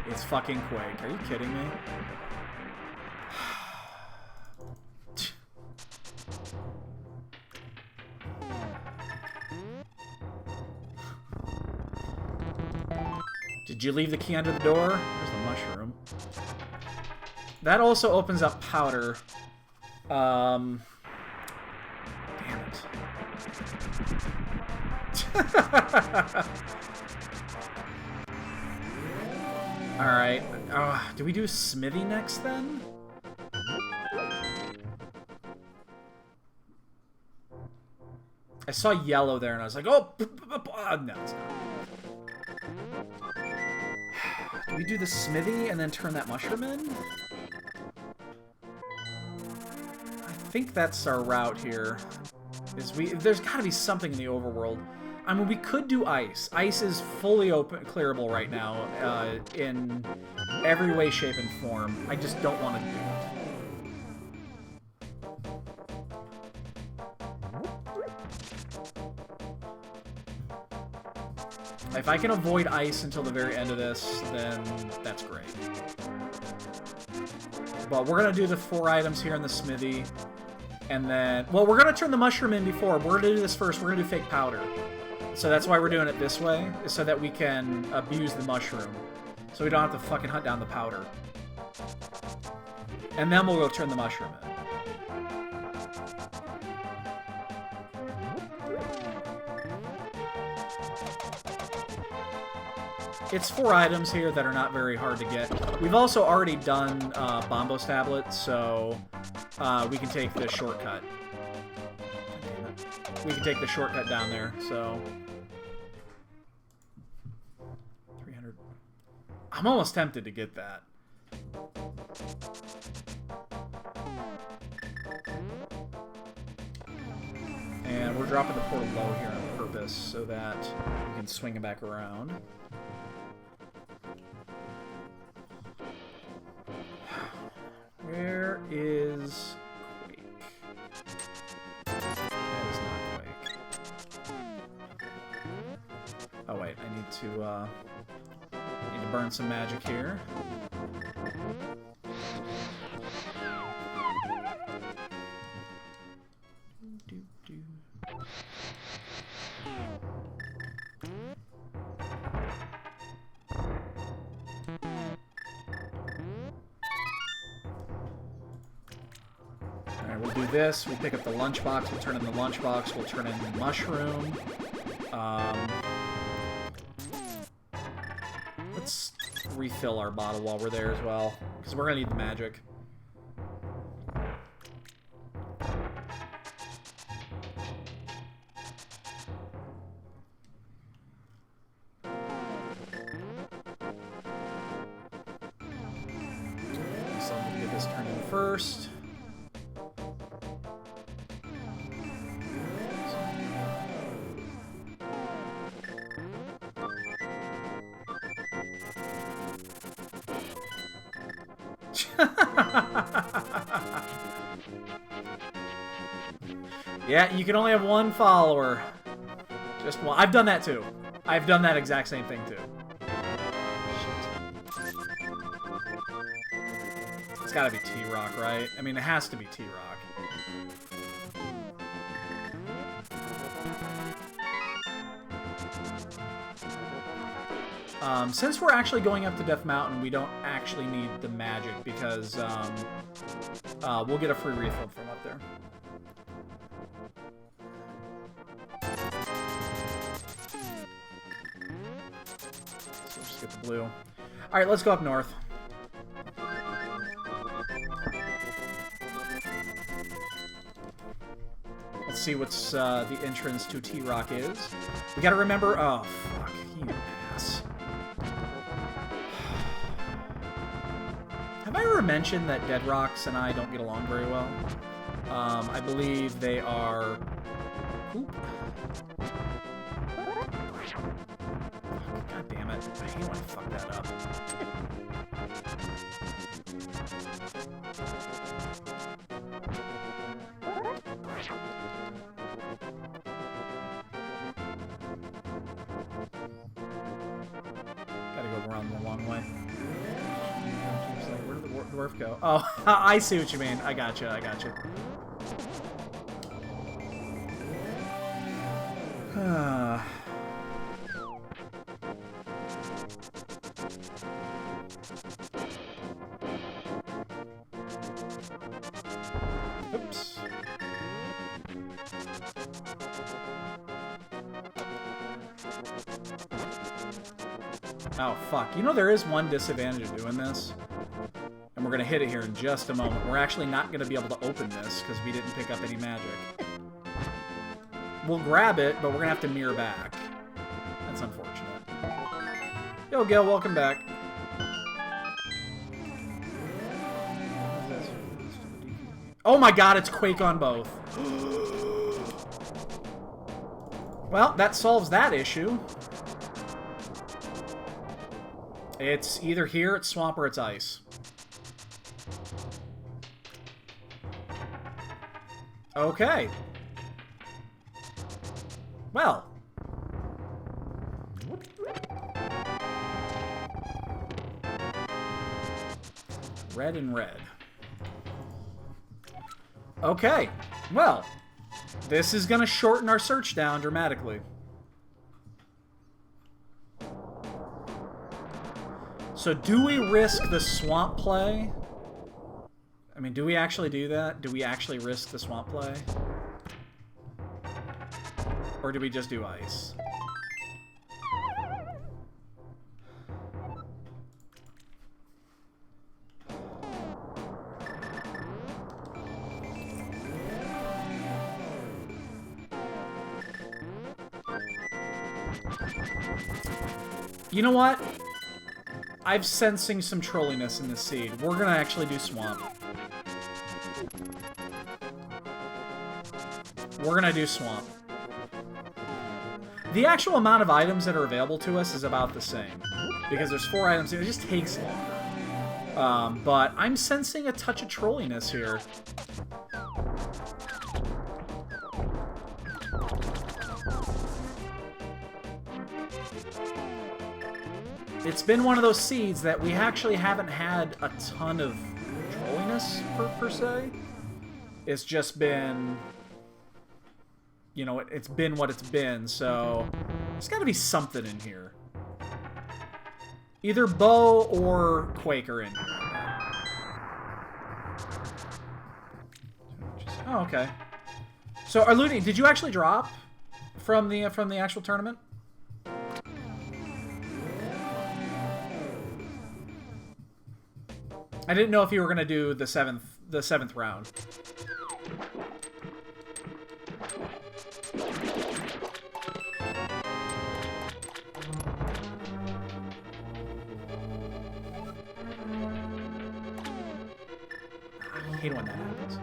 It's fucking Quake. Are you kidding me? Did you leave the key under the door? There's the mushroom. That also opens up powder. Damn it. Alright. Do we do Smithy next then? I saw yellow there and I was like, oh! No, it's not. Do we do the Smithy and then turn that mushroom in? I think that's our route here. There's gotta be something in the overworld. I mean, we could do Ice. Ice is fully clearable right now, in every way, shape, and form. I just don't want to do it. If I can avoid Ice until the very end of this, then that's great. But we're going to do the 4 items here in the smithy. And then... Well, we're going to turn the mushroom in before. We're going to do this first. We're going to do fake powder. So that's why we're doing it this way, is so that we can abuse the mushroom. So we don't have to fucking hunt down the powder. And then we'll go turn the mushroom in. It's 4 items here that are not very hard to get. We've also already done Bombos Tablet, so we can take the shortcut. We can take the shortcut down there, so... 300... I'm almost tempted to get that. And we're dropping the portal low here on purpose so that we can swing it back around. Where is Quake? That is not Quake. Oh wait, I need to burn some magic here. Alright, we'll do this. We'll pick up the lunchbox. We'll turn in the lunchbox. We'll turn in the mushroom. Let's refill our bottle while we're there as well, because we're going to need the magic. So I'm going to get this turned in first. Yeah, you can only have one follower. Just one. I've done that too. I've done that exact same thing too. Shit. It's gotta be T-Rock, right? I mean, it has to be T-Rock. Since we're actually going up to Death Mountain, we don't actually need the magic because we'll get a free refill from up there. So just get the blue. Alright, let's go up north. Let's see what's the entrance to T-Rock is. We gotta remember... Oh, fuck. You ass. Have I ever mentioned that Dead Rocks and I don't get along very well? I believe they are... Oop. God damn it. I hate when I fuck that up. Gotta go around the long way. Where did the dwarf go? Oh, I see what you mean. I gotcha, I gotcha. Oops. Oh, fuck. You know, there is one disadvantage of doing this. And we're going to hit it here in just a moment. We're actually not going to be able to open this because we didn't pick up any magic. We'll grab it, but we're going to have to mirror back. That's unfortunate. Yo, Gil, welcome back. Oh my god, it's Quake on both. Well, that solves that issue. It's either here, it's swamp, or it's ice. Okay. Well. Red and red. Okay. Well. This is going to shorten our search down dramatically. So do we risk the swamp play? I mean, do we actually do that? Do we actually risk the swamp play? Or do we just do ice? You know what? I'm sensing some trolliness in this seed. We're gonna actually do swamp. We're gonna do swamp. The actual amount of items that are available to us is about the same. Because there's 4 items, it just takes longer. But I'm sensing a touch of trolliness here. It's been one of those seeds that we actually haven't had a ton of trolliness, per se. It's just been... You know, it's been what it's been, so... There's gotta be something in here. Either Bow or Quake are in here. Oh, okay. So, Arluni, did you actually drop from the actual tournament? I didn't know if you were gonna do the seventh round. I hate when that happens.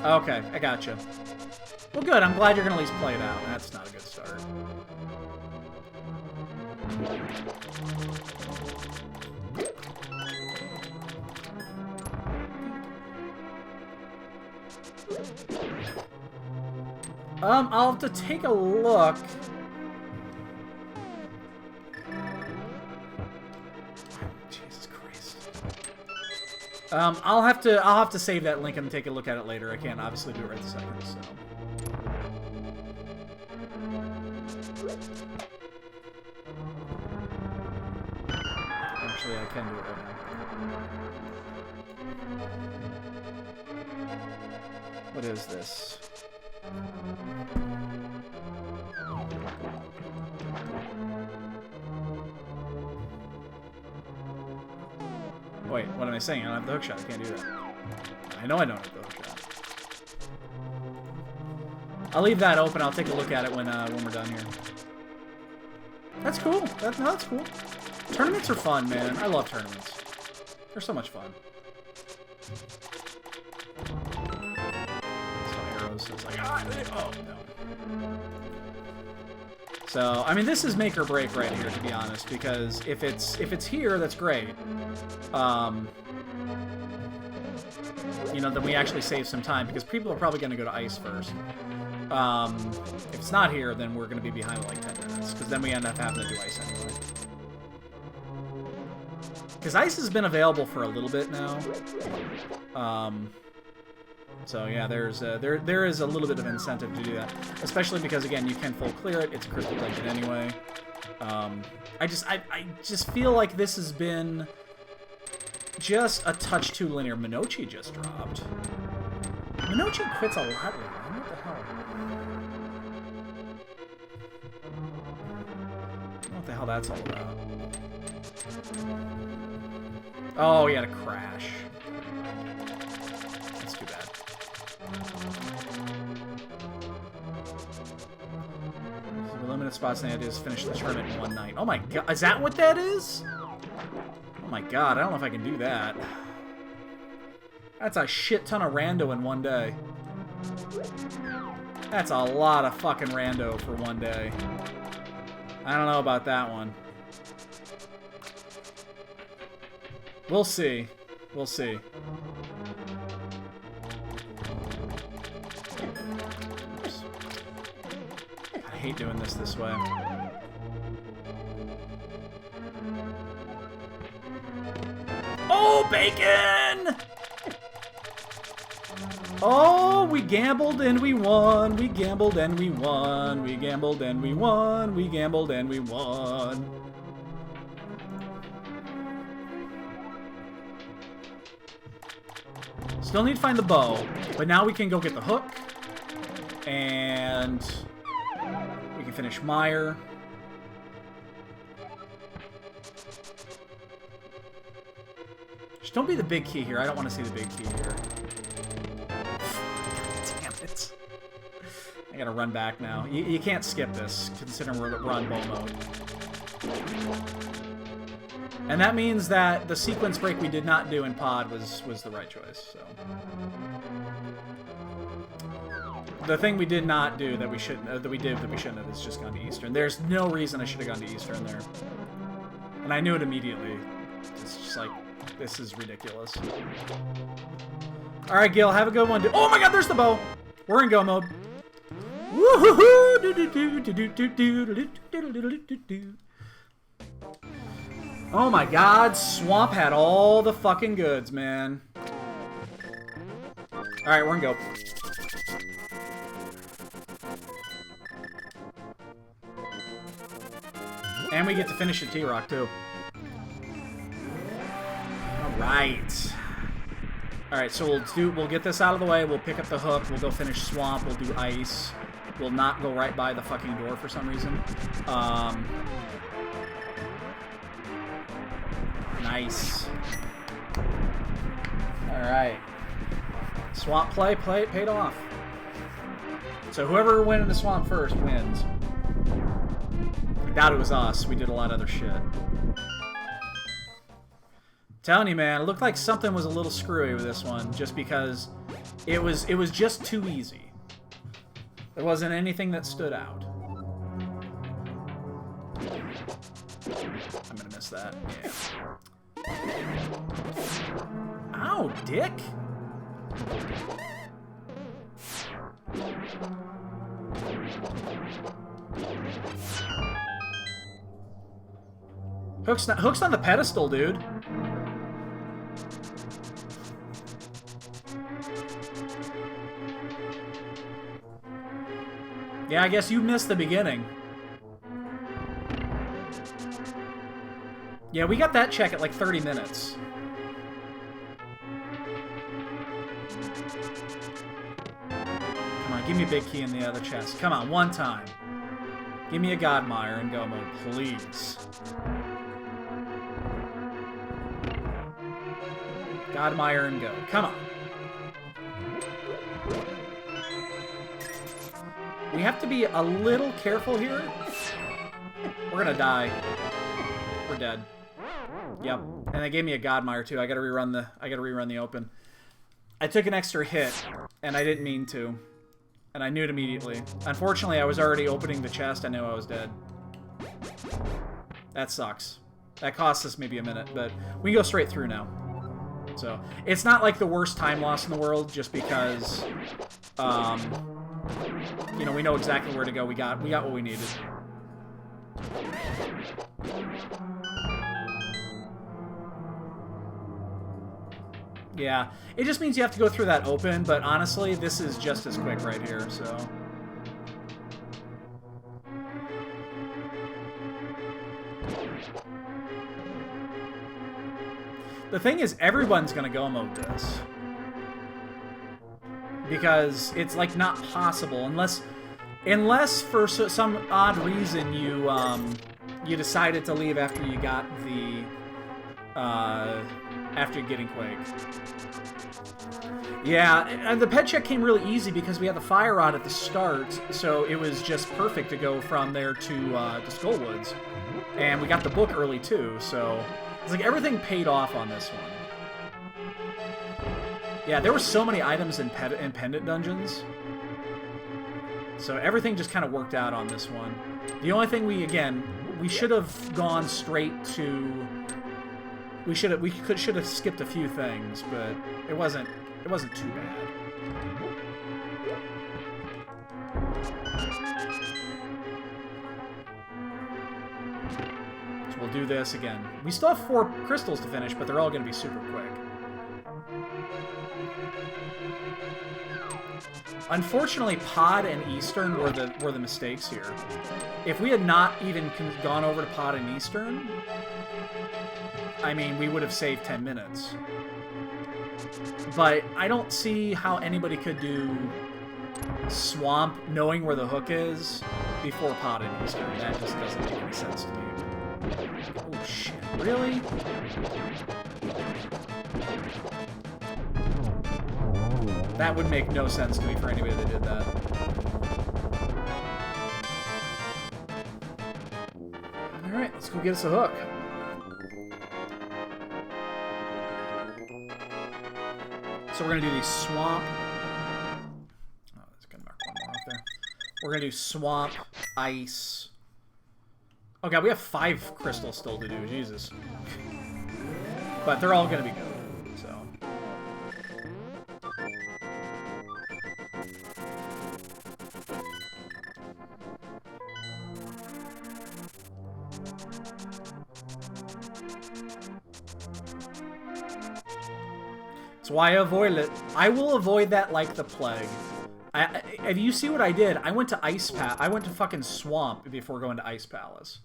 Okay, I gotcha. Well, good. I'm glad you're gonna at least play it out. That's not a good start. I'll have to take a look. Jesus Christ. I'll have to save that link and take a look at it later. I can't obviously do it right this second, so. Actually, I can do it right now. What is this? Wait, what am I saying? I don't have the hook shot. I can't do that. I know I don't have the hook shot. I'll leave that open. I'll take a look at it when we're done here. That's cool. That's cool. Tournaments are fun, man. I love tournaments. They're so much fun. So arrows. So it's like, oh no. So I mean, this is make or break right here, to be honest, because if it's here, that's great. You know, then we actually save some time because people are probably going to go to ice first. If it's not here, then we're going to be behind like 10 minutes because then we end up having to do ice anyway. Because ice has been available for a little bit now. So yeah, there is a little bit of incentive to do that, especially because again you can full clear it. It's a crystal dungeon anyway. I just feel like this has been just a touch too linear. Minochi just dropped. Minochi quits a lot lately. What the hell? I don't know what the hell that's all about. Oh, he had a crash. That's too bad. So limited spots, and the idea is finish the tournament in one night. Oh my god, is that what that is? Oh my god, I don't know if I can do that. That's a shit ton of rando in one day. That's a lot of fucking rando for one day. I don't know about that one. We'll see. We'll see. Oops. I hate doing this way. Oh, bacon! Oh, we gambled and we won. We gambled and we won. We gambled and we won. We gambled and we won. Still need to find the bow, but now we can go get the hook. And we can finish Meyer. Just don't be the big key here. I don't want to see the big key here. Damn it. I gotta run back now. You can't skip this, considering we're on bow mode. And that means that the sequence break we did not do in pod was the right choice, so. The thing we did not do that we shouldn't, that we did that we shouldn't have is just gone to Eastern. There's no reason I should have gone to Eastern there. And I knew it immediately. It's just like, this is ridiculous. Alright, Gil, have a good one. Oh my god, there's the bow! We're in go mode. Woohoo! Oh my god, Swamp had all the fucking goods, man. Alright, we're in go. And we get to finish at T-Rock, too. Alright. Alright, so we'll get this out of the way, we'll pick up the hook, we'll go finish Swamp, we'll do Ice. We'll not go right by the fucking door for some reason. Nice. Alright. Swamp play paid off. So whoever went into Swamp first wins. I doubt it was us. We did a lot of other shit. Telling you, man, it looked like something was a little screwy with this one, just because it was just too easy. There wasn't anything that stood out. I'm gonna miss that. Yeah. Ow, dick! Hook's on the pedestal, dude. Yeah, I guess you missed the beginning. Yeah, we got that check at like 30 minutes. Come on, give me a big key in the other chest. Come on, one time. Give me a Godmire in go mode, please. Godmire and go. Come on. We have to be a little careful here. We're gonna die. We're dead. Yep. And they gave me a Godmire too. I gotta rerun the open. I took an extra hit, and I didn't mean to. And I knew it immediately. Unfortunately, I was already opening the chest. I knew I was dead. That sucks. That cost us maybe a minute, but we can go straight through now. So, it's not like the worst time loss in the world, just because, you know, we know exactly where to go. We got what we needed. Yeah, it just means you have to go through that open, but honestly, this is just as quick right here, so... The thing is, everyone's gonna go mode this. Because it's, like, not possible, unless for some odd reason you, you decided to leave after you got the, after getting Quake. Yeah, and the pet check came really easy because we had the fire rod at the start, so it was just perfect to go from there to Skullwoods. And we got the book early too, so it's like everything paid off on this one. Yeah, there were so many items in pendant dungeons, so everything just kind of worked out on this one. The only thing we should have gone straight to. We should have skipped a few things, but it wasn't too bad. So we'll do this again. We still have 4 crystals to finish, but they're all going to be super quick. Unfortunately, Pod and Eastern were the mistakes here. If we had not even gone over to Pod and Eastern, I mean, we would have saved 10 minutes. But I don't see how anybody could do Swamp knowing where the hook is before Pod and Eastern. That just doesn't make any sense to me. Oh shit, really? That would make no sense to me for anybody that did that. Alright, let's go get us a hook. So we're going to do the Swamp. Oh, that's going to mark one more out there. We're going to do Swamp, Ice. Oh god, we have 5 crystals still to do. Jesus. But they're all going to be good, so. So I avoid it. I will avoid that like the plague. If you see what I did, I went to I went to fucking Swamp before going to Ice Palace.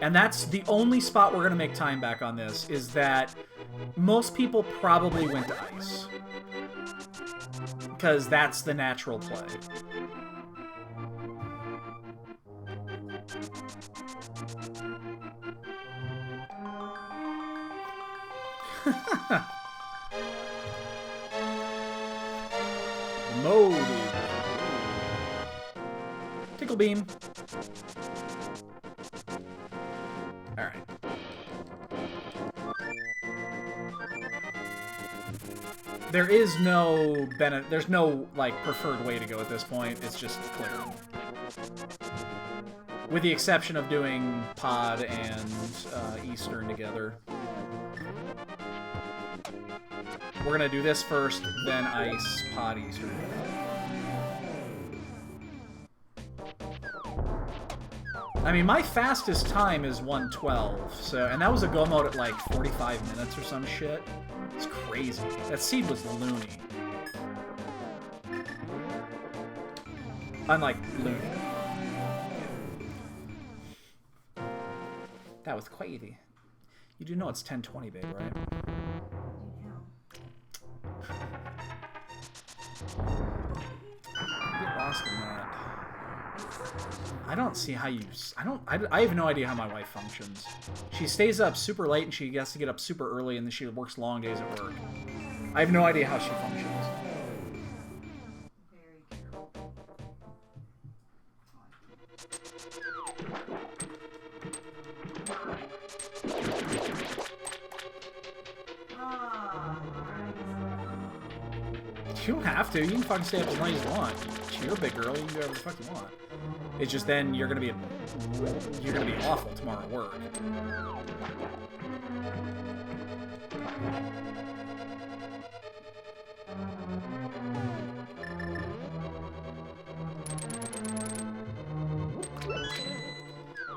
And that's the only spot we're gonna make time back on this, is that most people probably went to Ice. Because that's the natural play. Moldy. Tickle beam. Alright. There is no there's no, like, preferred way to go at this point. It's just clear. With the exception of doing Pod and Eastern together. We're gonna do this first, then Ice, Pod, Eastern. I mean, my fastest time is 1:12, so, and that was a go mode at like 45 minutes or some shit. It's crazy. That seed was loony. Unlike loony. That was crazy. You do know it's 1020, babe, right? Get lost in that. I don't see how you... I have no idea how my wife functions. She stays up super late and she has to get up super early and then she works long days at work. I have no idea how she functions. Very careful. You don't have to. You can fucking stay up as long as you want. You're a big girl. You can do whatever the fuck you want. It's just then you're gonna be awful tomorrow at work.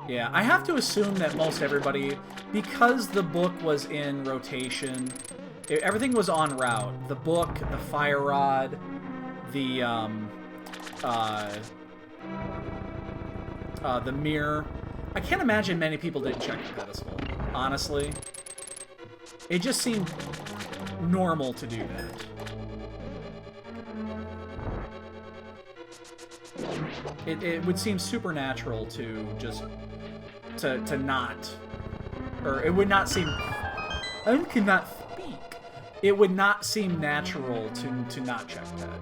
Yeah, I have to assume that most everybody, because the book was in rotation, everything was en route. The book, the fire rod, the mirror. I can't imagine many people didn't check the pedestal, honestly. It just seemed normal to do that. It would seem supernatural to just to not, or it would not seem, I cannot speak. It would not seem natural to not check that.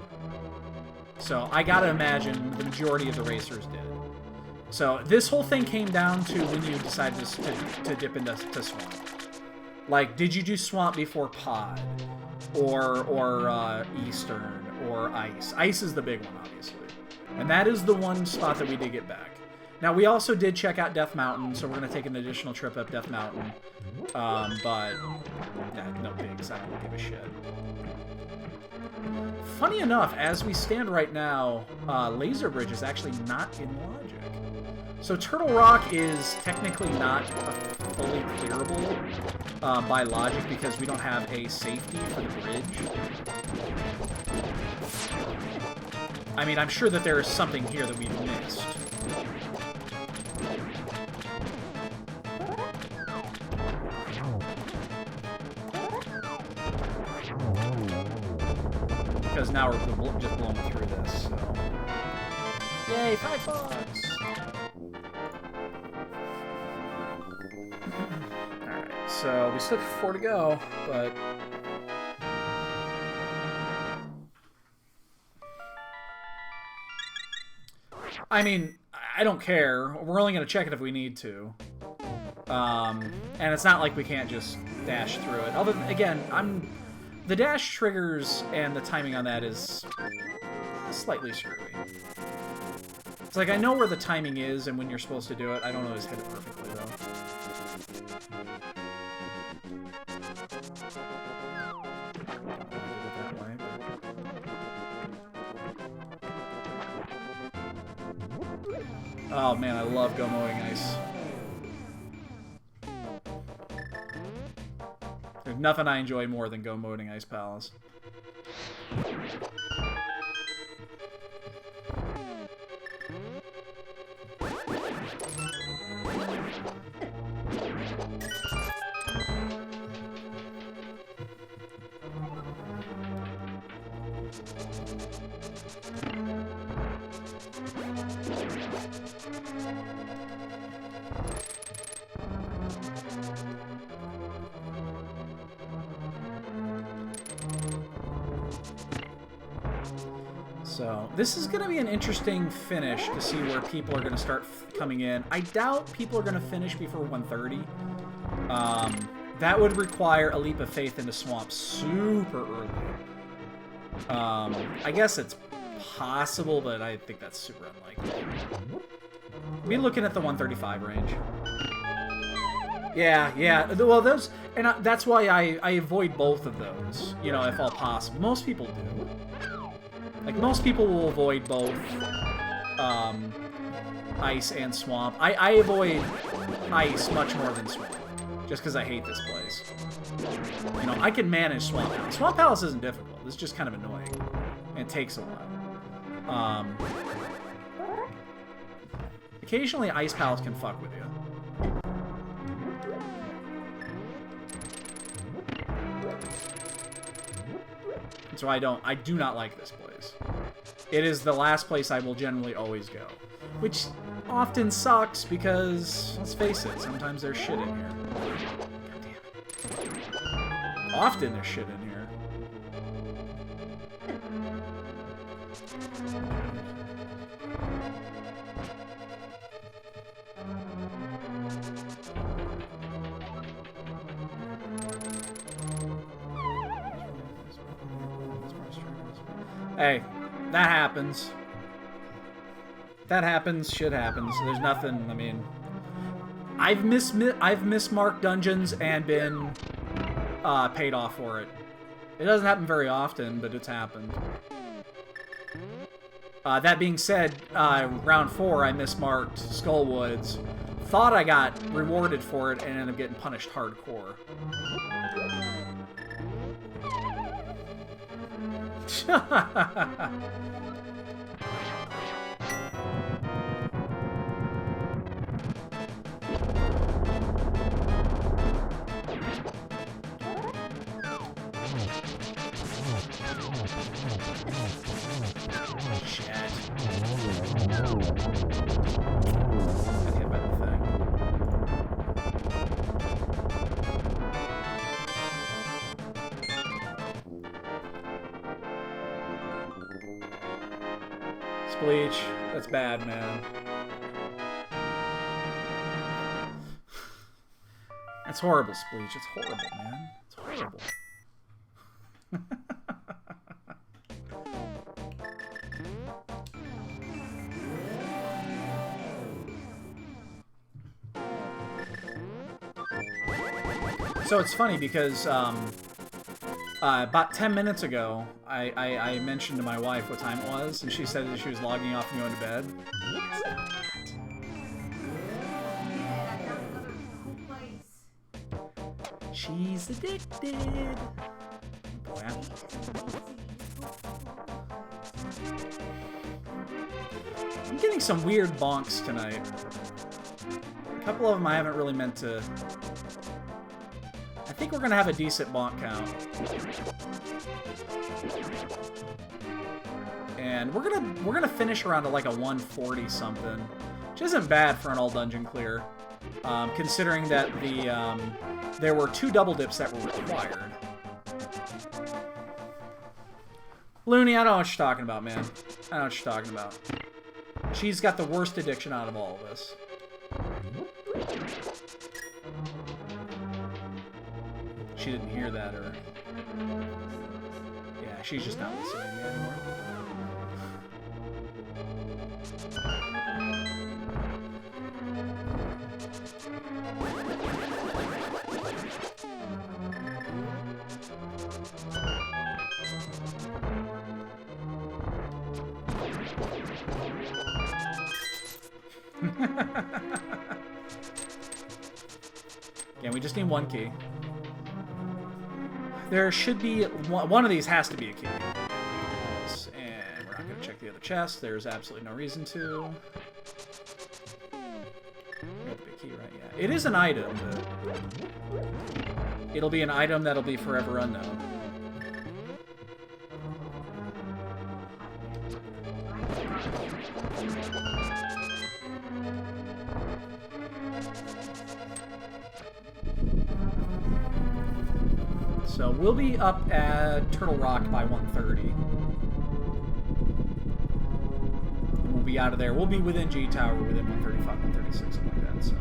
So I gotta imagine the majority of the racers did. So this whole thing came down to when you decided to dip into swamp. Like, did you do swamp before pod, or eastern, or ice? Ice is the big one, obviously, and that is the one spot that we did get back. Now we also did check out Death Mountain, so we're gonna take an additional trip up Death Mountain. But no bigs. I don't give a shit. Funny enough, as we stand right now, Laser Bridge is actually not in logic. So Turtle Rock is technically not fully clearable by logic because we don't have a safety for the bridge. I mean, I'm sure that there is something here that we've missed. Because now we're just blowing through this, so... Yay, $5! Alright, so we still have 4 to go, but... I mean, I don't care. We're only going to check it if we need to. And it's not like we can't just dash through it. Although, again, the dash triggers and the timing on that is slightly screwy. It's like, I know where the timing is and when you're supposed to do it. I don't always hit it perfectly, though. Oh man, I love Go Mowing Ice. There's nothing I enjoy more than Go Mowing Ice Palace. So, this is going to be an interesting finish to see where people are going to start coming in. I doubt people are going to finish before 130. That would require a leap of faith into Swamp super early. I guess it's possible, but I think that's super unlikely. We're looking at the 135 range. Yeah. Well, those... And that's why I avoid both of those, you know, if all possible. Most people do. Like, most people will avoid both ice and swamp. I avoid ice much more than swamp, just because I hate this place. You know, I can manage Swamp Palace. Swamp Palace isn't difficult. It's just kind of annoying. And it takes a while. Occasionally, Ice Palace can fuck with you. So I do not like this place. It is the last place I will generally always go. Which often sucks because, let's face it, sometimes there's shit in here. God damn it. Often there's shit in here. Hey, that happens. That happens, shit happens. There's nothing, I mean... I've mismarked dungeons and been paid off for it. It doesn't happen very often, but it's happened. That being said, round 4 I mismarked Skullwoods. Thought I got rewarded for it and ended up getting punished hardcore. Bleach. That's bad, man. That's horrible, Spleech. It's horrible, man. It's horrible. So it's funny because about 10 minutes ago, I mentioned to my wife what time it was, and she said that she was logging off and going to bed. She's addicted. Boy, I'm getting some weird bonks tonight. A couple of them I haven't really meant to... I think we're gonna have a decent bonk count. And we're gonna finish around at like a 140 something, which isn't bad for an all dungeon clear, considering that there were 2 double dips that were required. Looney, I don't know what you're talking about, man. I don't know what you're talking about. She's got the worst addiction out of all of us. She didn't hear that, or... Yeah, she's just not listening to me anymore. Yeah, we just need 1 key. There should be... One of these has to be a key. Yes, and we're not going to check the other chest. There's absolutely no reason to. Got the big key, right? Yeah. It is an item, but... It'll be an item that'll be forever unknown. So we'll be up at Turtle Rock by 1:30. We'll be out of there. We'll be within G Tower within 1:35, 1:36, something like that. So,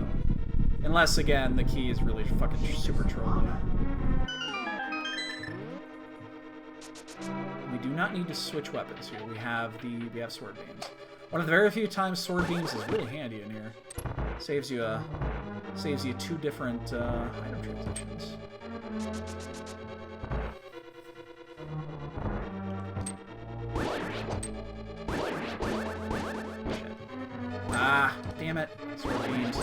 unless again the key is really fucking super trolling. We do not need to switch weapons here. We have sword beams. One of the very few times sword beams is really handy in here. Saves you 2 different item transitions. Ah, damn it. Sword beams.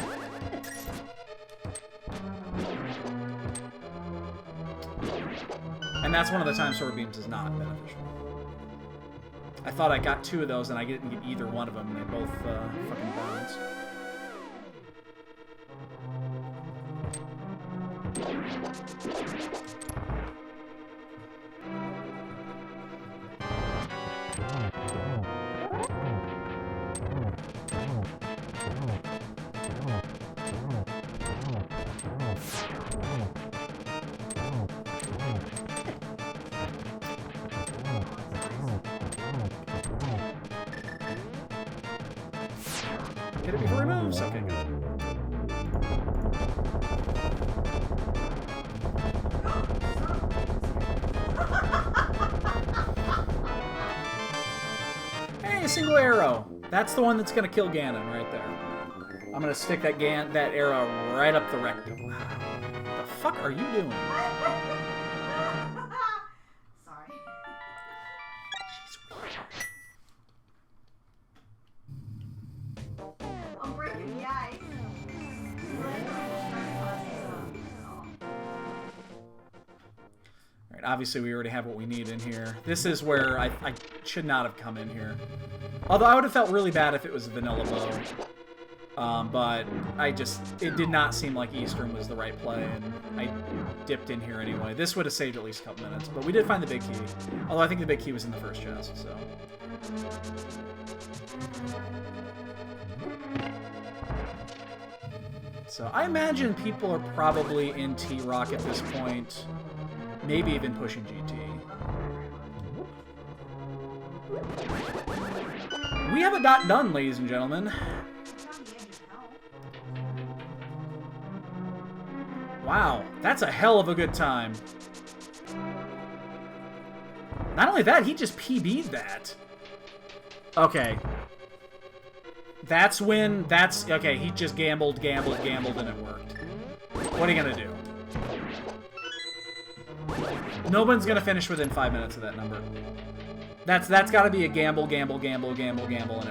And that's one of the times sword beams is not beneficial. I thought I got 2 of those and I didn't get either one of them, and they both fucking burns. Hit it before he moves. Okay, good. Hey, a single arrow. That's the one that's gonna kill Ganon right there. I'm gonna stick that arrow right up the rectum. Wow. What the fuck are you doing? Sorry. I'm breaking the ice. Alright, obviously we already have what we need in here. This is where I should not have come in here. Although I would have felt really bad if it was Vanilla Bow. But it did not seem like Eastern was the right play, and I dipped in here anyway. This would have saved at least a couple minutes, but we did find the big key. Although I think the big key was in the first chest, so. So I imagine people are probably in T-Rock at this point. Maybe even pushing GT. We have a dot done, ladies and gentlemen. Wow, that's a hell of a good time. Not only that, he just PB'd that. Okay. Okay, he just gambled, and it worked. What are you gonna do? No one's gonna finish within 5 minutes of that number. That's gotta be a gamble, and it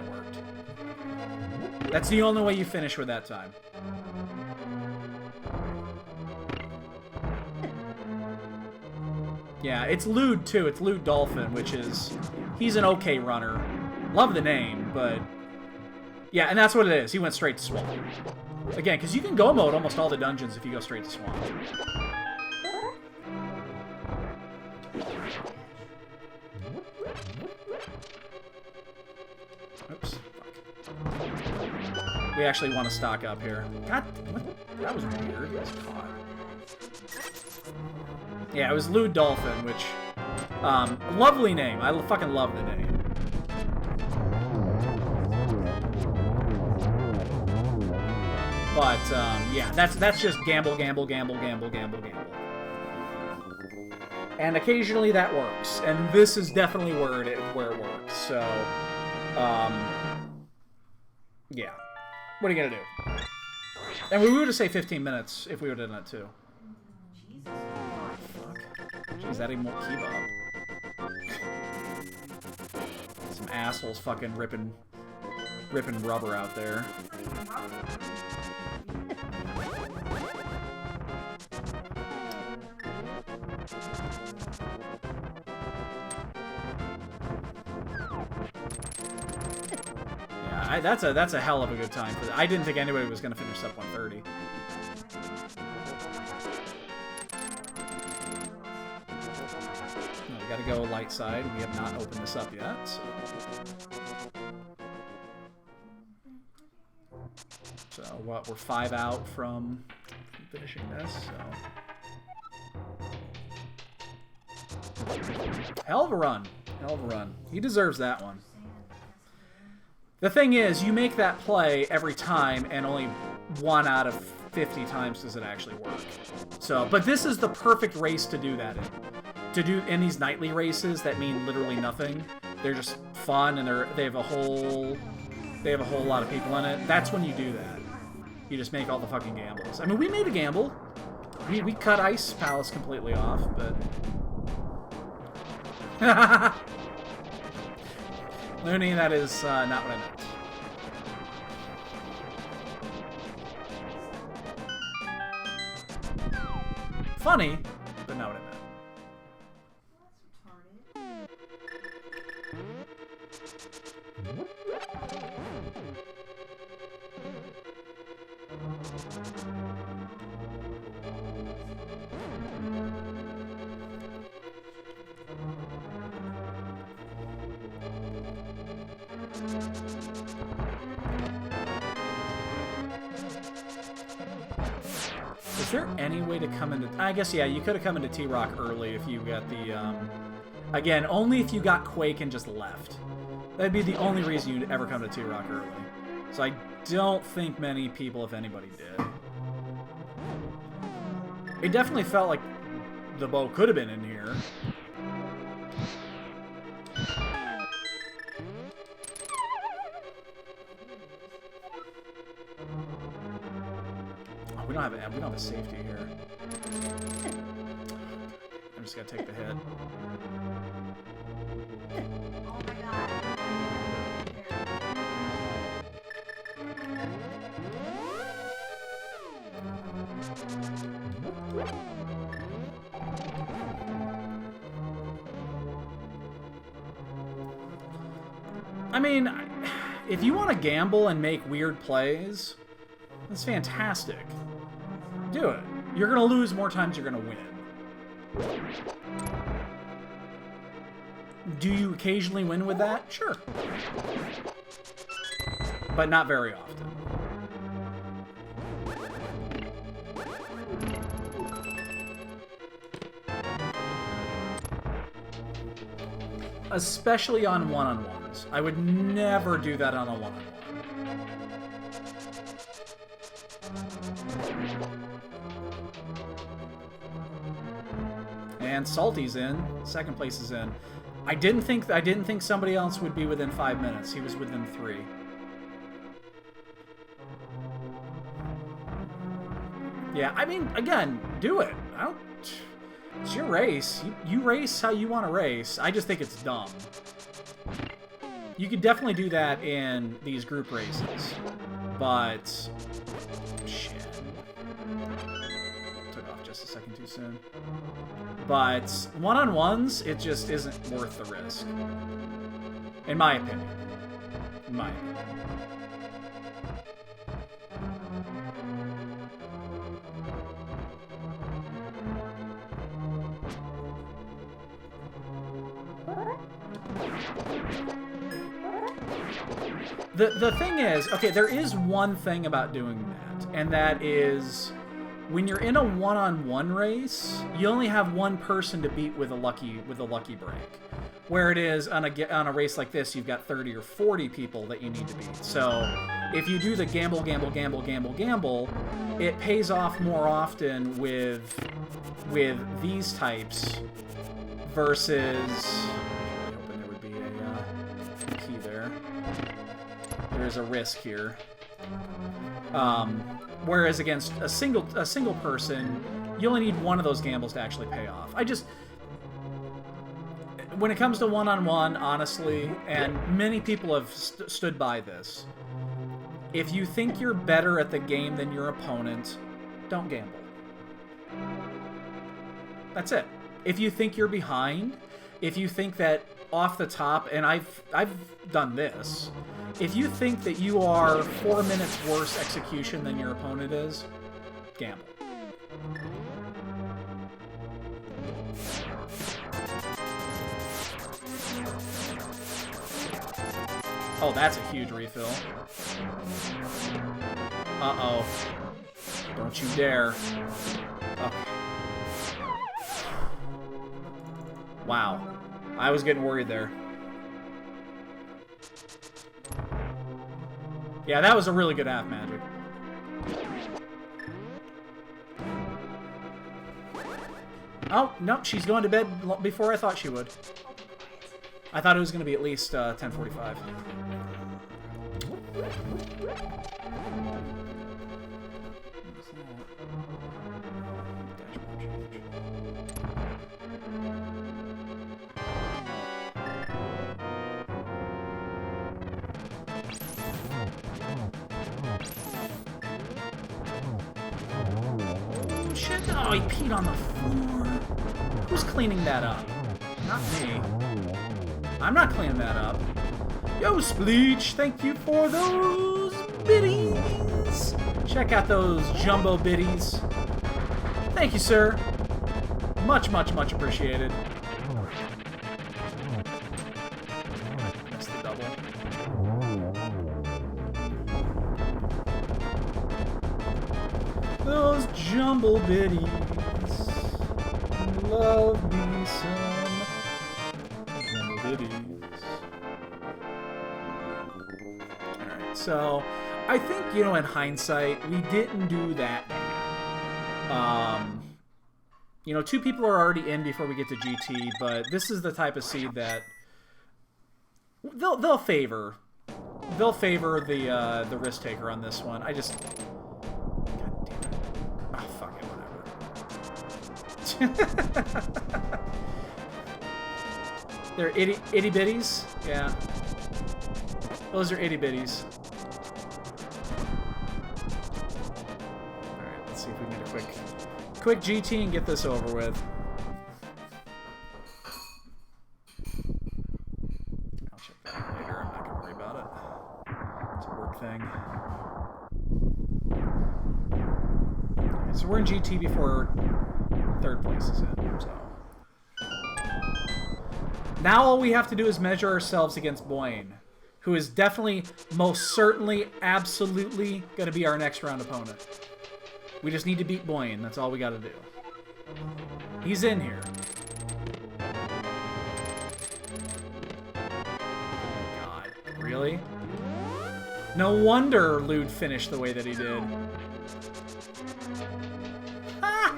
worked. That's the only way you finish with that time. Yeah, it's Lude, too. It's Lude Dolphin, which is... He's an okay runner. Love the name, but... Yeah, and that's what it is. He went straight to Swamp. Again, because you can go mode almost all the dungeons if you go straight to Swamp. Oops. Fuck. We actually want to stock up here. God, what? That was weird. That was caught. Yeah, it was Lude Dolphin, which... lovely name. I fucking love the name. But, yeah, that's just gamble. And occasionally that works. And this is definitely where it works. So, yeah. What are you gonna do? And we would have saved 15 minutes if we would have done it too. Jeez, that even won't keep up. Some assholes fucking ripping rubber out there. Yeah, that's a hell of a good time for that. I didn't think anybody was gonna finish up 130. Gotta go light side. We have not opened this up yet, so what? We're 5 out from finishing this. So hell of a run. He deserves that one. The thing is, you make that play every time, and only 1 out of 50 times does it actually work. So, but this is the perfect race to do that in. To do in these nightly races that mean literally nothing. They're just fun, and they have a whole lot of people in it. That's when you do that. You just make all the fucking gambles. I mean, we made a gamble. We cut Ice Palace completely off, but Looney, that is not what I meant. Funny, but not what I meant. Is there any way to come into... I guess, yeah, you could have come into T-Rock early if you got the... Again, only if you got Quake and just left. That'd be the only reason you'd ever come to T-Rock early. So I don't think many people, if anybody, did. It definitely felt like the bow could have been in here. Oh, we don't have a safety here. I'm just gonna take the hit. Oh my god. I mean, if you want to gamble and make weird plays, that's fantastic. Do it. You're going to lose more times you're going to win. Do you occasionally win with that? Sure. But not very often. Especially on one-on-ones. I would never do that on a one-on-one. And Salty's in. Second place is in. I didn't think somebody else would be within 5 minutes. He was within 3. Yeah, I mean, again, do it. It's your race. You race how you want to race. I just think it's dumb. You could definitely do that in these group races, but shit. Took off just a second too soon. But one-on-ones, it just isn't worth the risk. In my opinion. In my opinion. The thing is, okay, there is one thing about doing that, and that is when you're in a one-on-one race, you only have one person to beat with a lucky break. Where it is on a race like this, you've got 30 or 40 people that you need to beat. So if you do the gamble, gamble, gamble, gamble, gamble, it pays off more often with these types versus. I was hoping there would be a key there. There's a risk here. Whereas against a single person, you only need one of those gambles to actually pay off. When it comes to one-on-one, honestly, and many people have stood by this, if you think you're better at the game than your opponent, don't gamble. That's it. If you think you're behind, if you think that off the top, and I've done this, if you think that you are 4 minutes worse execution than your opponent is, gamble. Oh, that's a huge refill. Uh-oh. Don't you dare. Okay. Wow. I was getting worried there. Yeah, that was a really good half magic. Oh, no, she's going to bed before I thought she would. I thought it was going to be at least 10:45. Shit, oh, he peed on the floor. Who's cleaning that up? Not me. I'm not cleaning that up. Yo, Spleech, thank you for those biddies. Check out those jumbo biddies. Thank you, sir. Much, much, much appreciated. That's the double. Those jumbo biddies. Love me some jumbo biddies. Alright. So, I think, you know, in hindsight, we didn't do that bad. You know, 2 people are already in before we get to GT, but this is the type of seed that they'll favor. They'll favor the risk taker on this one. I just, God damn it. Oh, fuck it, whatever. They're itty bitties. Yeah, those are itty bitties. All right, let's see if we can get a quick GT and get this over with. I'll check that out later. I'm not gonna worry about it. It's a work thing. Okay, so we're in GT before 3rd place is in. So now all we have to do is measure ourselves against Boyne, who is definitely, most certainly, absolutely going to be our next round opponent. We just need to beat Boyne. That's all we got to do. He's in here. Oh, God. Really? No wonder Lude finished the way that he did. Ha!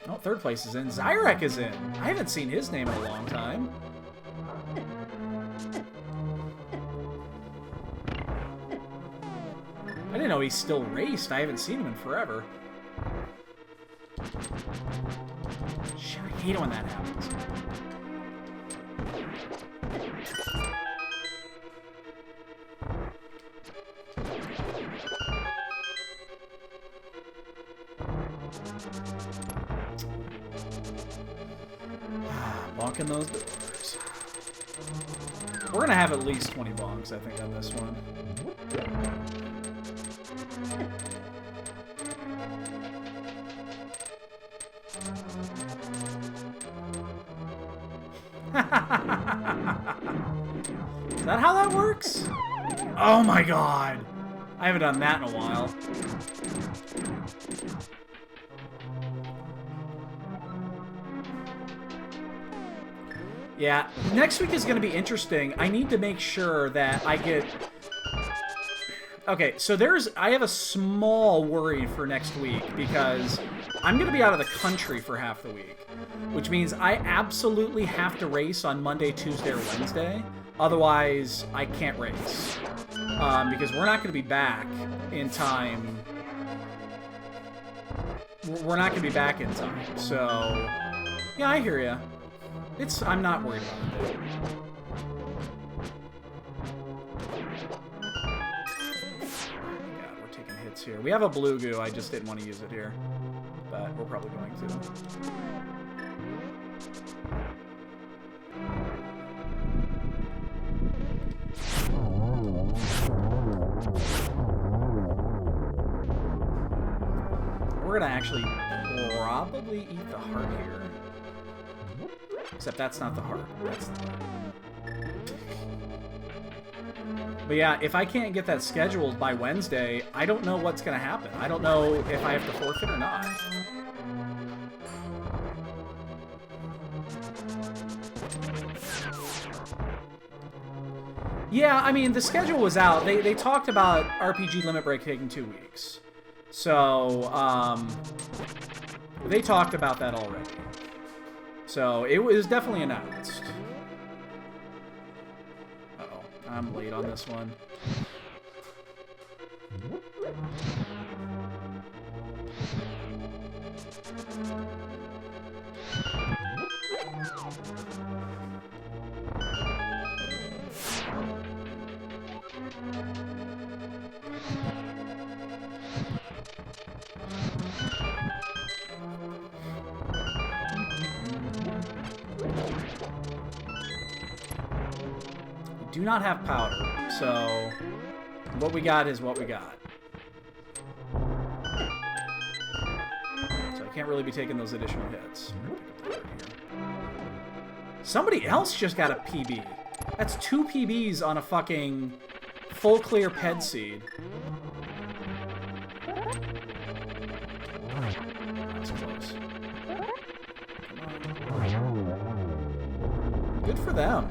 Oh, 3rd place is in. Zyrek is in. I haven't seen his name in a long time. I didn't know he still raced. I haven't seen him in forever. Shit, I hate it when that happens. Bonking those doors. We're gonna have at least 20 bonks, I think, on this one. Is that how that works? Oh my god! I haven't done that in a while. Yeah, next week is going to be interesting. I need to make sure that I get... Okay, so I have a small worry for next week because I'm going to be out of the country for half the week, which means I absolutely have to race on Monday, Tuesday, or Wednesday. Otherwise, I can't race because we're not going to be back in time. We're not going to be back in time. So, yeah, I hear ya. I'm not worried about it. God, we're taking hits here. We have a blue goo, I just didn't want to use it here. But we're probably going to. We're gonna actually probably eat the heart here. Except that's not the heart. That's the heart. But yeah, if I can't get that scheduled by Wednesday, I don't know what's going to happen. I don't know if I have to forfeit or not. Yeah, I mean, the schedule was out. They talked about RPG Limit Break taking 2 weeks. So, they talked about that already. So, it was definitely announced. Uh-oh, I'm late on this one. Do not have powder, so what we got is what we got. So I can't really be taking those additional hits. Somebody else just got a PB. That's 2 PBs on a fucking full clear ped seed. That's close. Come on. Good for them.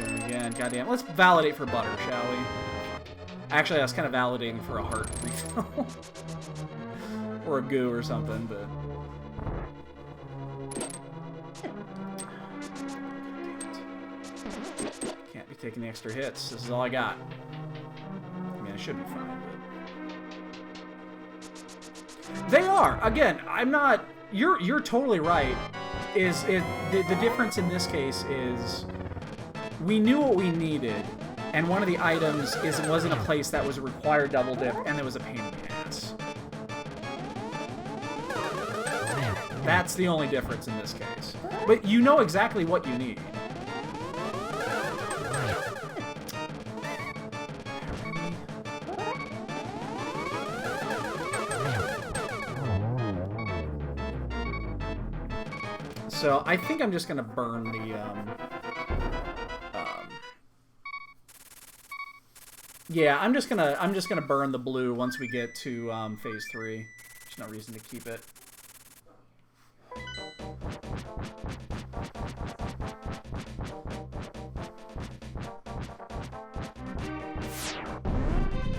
doing it again. Goddamn. Let's validate for butter, shall we? Actually, I was kind of validating for a heart refill. Or a goo or something, but... Can't be taking the extra hits. This is all I got. I mean, I should be fine, but... They are! Again, I'm not... You're totally right. The difference in this case is... We knew what we needed, and one of the items wasn't a place that was a required double dip, and it was a pain in the ass. That's the only difference in this case. But you know exactly what you need. So I think I'm just gonna burn the yeah, I'm just gonna burn the blue once we get to phase 3. There's no reason to keep it.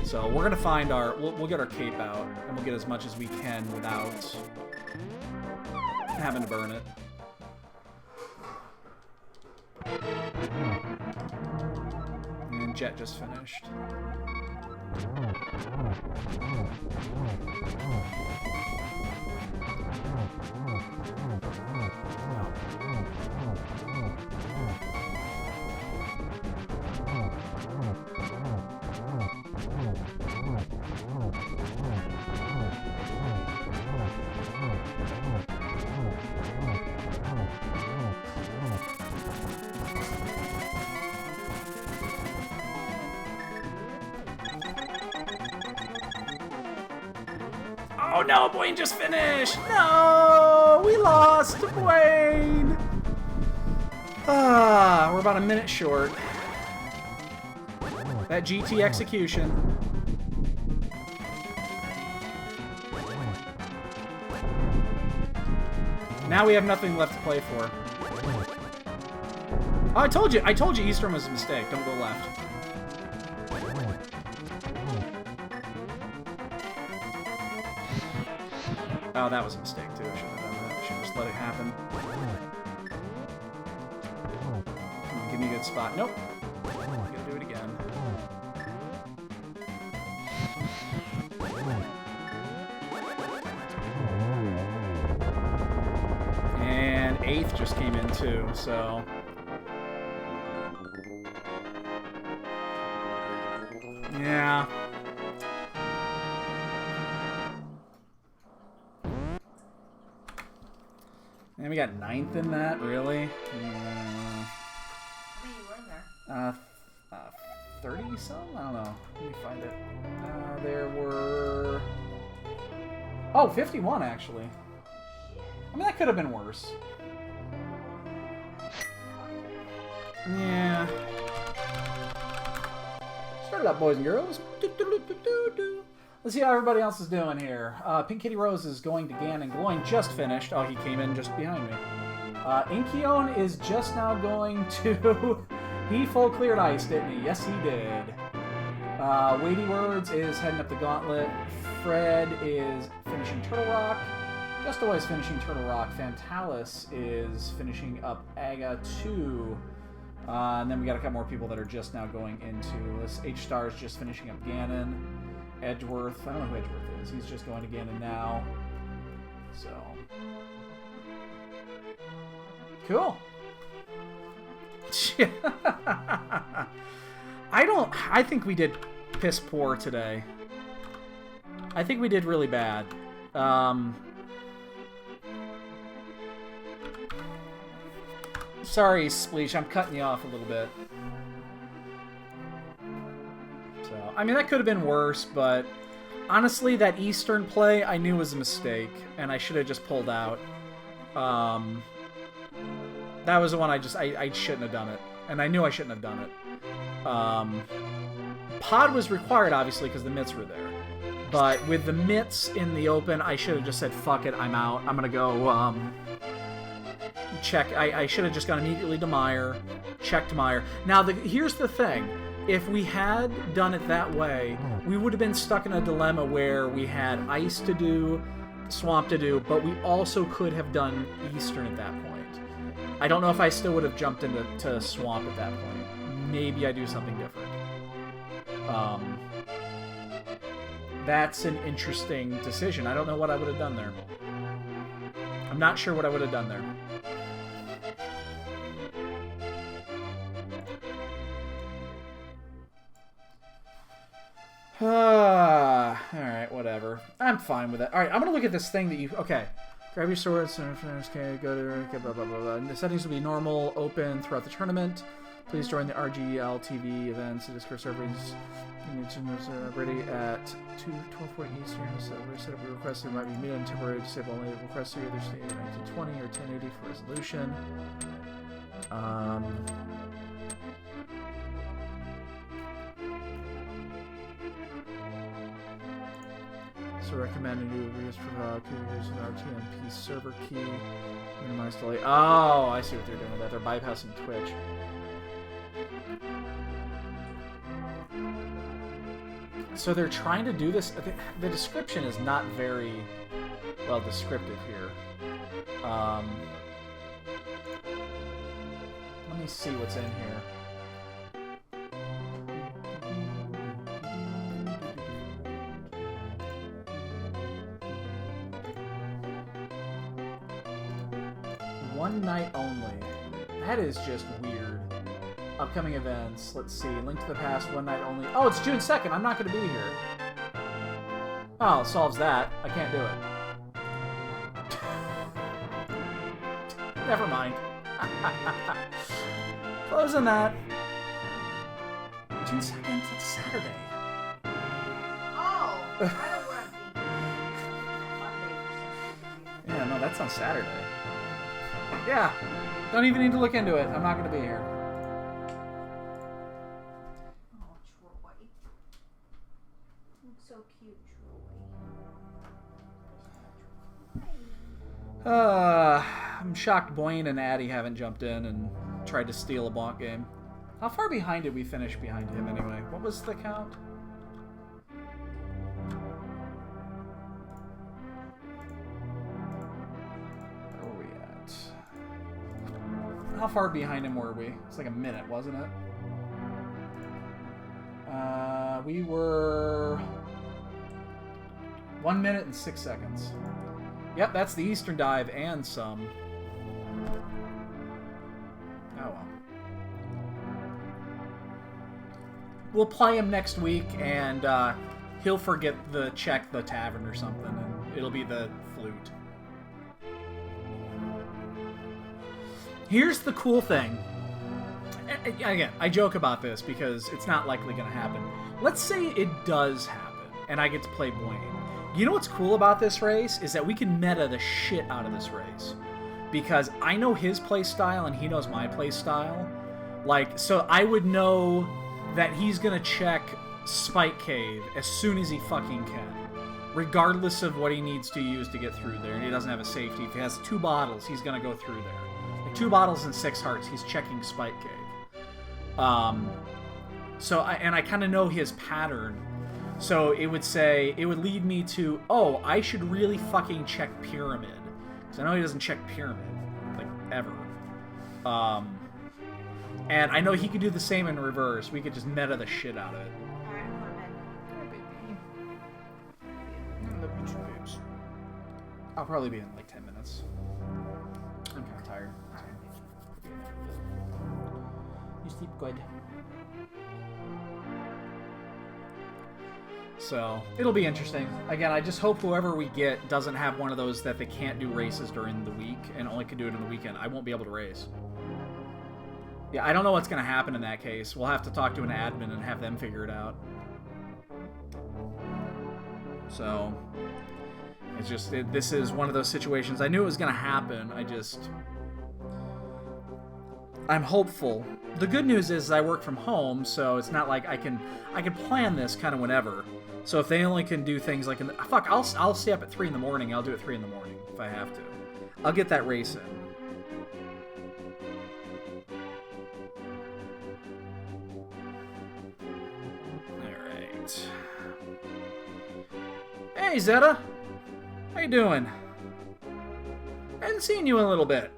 So we're gonna find our we'll get our cape out and we'll get as much as we can without having to burn it. And Jet just finished. Oh no, Boyne just finished! No! We lost to Boyne! Ah, we're about a minute short. That GT execution. Now we have nothing left to play for. Oh, I told you Eastern was a mistake. Don't go left. Oh, that was a mistake, too. I shouldn't have done that. I should have just let it happen. Come on, give me a good spot. Nope. Gotta do it again. And 8th just came in, too, so... Yeah. And we got 9th in that, really? How many were in there? 30 some? I don't know. Let me find it. There were... Oh, 51 actually. I mean, that could have been worse. Yeah. Start it up, boys and girls. Let's see how everybody else is doing here. Pink Kitty Rose is going to Ganon. Gloin just finished. Oh, he came in just behind me. Inkion is just now going to... He full cleared ice, didn't he? Yes, he did. Weighty Words is heading up the gauntlet. Fred is finishing Turtle Rock. Just always finishing Turtle Rock. Fantalis is finishing up Aga 2. And then we got a couple more people that are just now going into this. H-Star is just finishing up Ganon. Edgeworth, I don't know who Edgeworth is. He's just going to Ganon now. So. Cool. I think we did piss poor today. I think we did really bad. Sorry, Spleesh, I'm cutting you off a little bit. So, I mean, that could have been worse, but honestly, that Eastern play I knew was a mistake, and I should have just pulled out. That was the one I shouldn't have done it, and I knew I shouldn't have done it. Pod was required, obviously, because the mitts were there. But with the mitts in the open, I should have just said, fuck it, I'm out. I'm going to go check. I should have just gone immediately to Meyer, checked Meyer. Now, here's the thing. If we had done it that way, we would have been stuck in a dilemma where we had ice to do, swamp to do, but we also could have done Eastern at that point. I don't know if I still would have jumped into swamp at that point. Maybe I do something different. That's an interesting decision. I don't know what I would have done there. I'm not sure what I would have done there. Alright, whatever. I'm fine with that. Alright, I'm gonna look at this thing that you... Okay. Grab your swords, okay, go to... Okay, blah, blah, blah, blah. The settings will be normal, open throughout the tournament. Please join the RGL TV events. The Discord servers ready at 12:40 Eastern. So we're set up a request. It might be mid and temporary disable only request here. There's 1920 or 1080 for resolution. So recommended you use for using RTMP server key. Minimize delay. Oh, I see what they're doing with that. They're bypassing Twitch. So they're trying to do this. The description is not very well descriptive here. Let me see what's in here. One night only. That is just weird. Upcoming events. Let's see. Link to the past. One night only. Oh, it's June 2nd. I'm not going to be here. Oh, it solves that. I can't do it. Never mind. Closing that. June 2nd? It's Saturday. Oh, I don't want to be Yeah, no, that's on Saturday. Yeah. Don't even need to look into it. I'm not going to be here. Oh, Troy. Looks so cute, Troy. I'm shocked Blaine and Addy haven't jumped in and tried to steal a bonk game. How far behind did we finish behind him anyway? What was the count? Where were we at? How far behind him were we? It's like a minute, wasn't it? We were 1 minute and 6 seconds. Yep, that's the Eastern dive and some. Oh well. We'll play him next week, and he'll forget the check the tavern or something, and it'll be the flute. Here's the cool thing. Again, I joke about this because it's not likely going to happen. Let's say it does happen, and I get to play Blaine. You know what's cool about this race is that we can meta the shit out of this race. Because I know his play style and he knows my play style. Like, so I would know that he's gonna check Spike Cave as soon as he fucking can. Regardless of what he needs to use to get through there. And he doesn't have a safety. If he has 2 bottles, he's gonna go through there. Like 2 bottles and 6 hearts, he's checking Spike Cave. I kind of know his pattern. So it would lead me to, oh, I should really fucking check Pyramid. Because I know he doesn't check Pyramid, like, ever. And I know he could do the same in reverse. We could just meta the shit out of it. Alright, I'm going to bed. I'll probably be in like 10 minutes. I'm kind of tired. You sleep good. So, it'll be interesting. Again, I just hope whoever we get doesn't have one of those that they can't do races during the week and only can do it in the weekend. I won't be able to race. Yeah, I don't know what's going to happen in that case. We'll have to talk to an admin and have them figure it out. So, it's just, this is one of those situations. I knew it was going to happen. I'm hopeful. The good news is I work from home, so it's not like I can plan this kind of whenever. So if they only can do things like I'll stay up at 3 in the morning. I'll do it 3 in the morning if I have to. I'll get that race in. Hey, Zeta. How you doing? I haven't seen you in a little bit.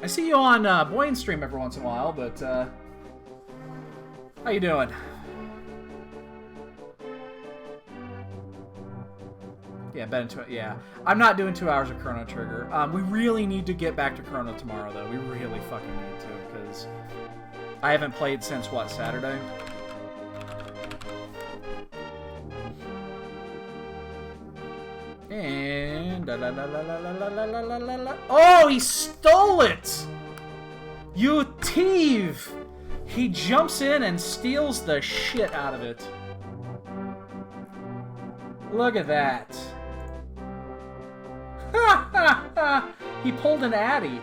I see you on Boyne's stream every once in a while, but how you doing? Yeah, yeah. I'm not doing 2 hours of Chrono Trigger. We really need to get back to Chrono tomorrow, though. We really fucking need to, because I haven't played since, what, Saturday? And... Oh, he stole it! You thief! He jumps in and steals the shit out of it. Look at that. He pulled an Addy.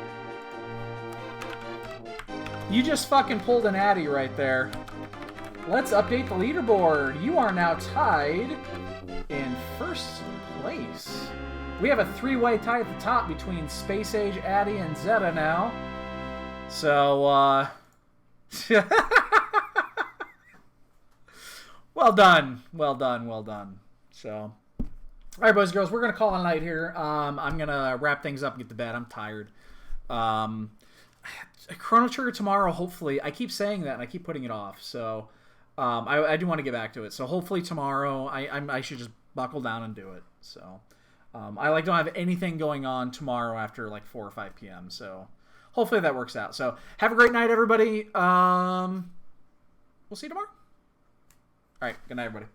You just fucking pulled an Addy right there. Let's update the leaderboard. You are now tied in first place. We have a three-way tie at the top between Space Age, Addy, and Zeta now. So, well done. Well done, well done. So... Alright, boys and girls, we're going to call it a night here. I'm going to wrap things up and get to bed. I'm tired. Chrono Trigger tomorrow, hopefully. I keep saying that, and I keep putting it off. So, I do want to get back to it. So, hopefully tomorrow, I should just buckle down and do it. So, I don't have anything going on tomorrow after, 4 or 5 p.m. So, hopefully that works out. So, have a great night, everybody. We'll see you tomorrow. Alright, good night, everybody.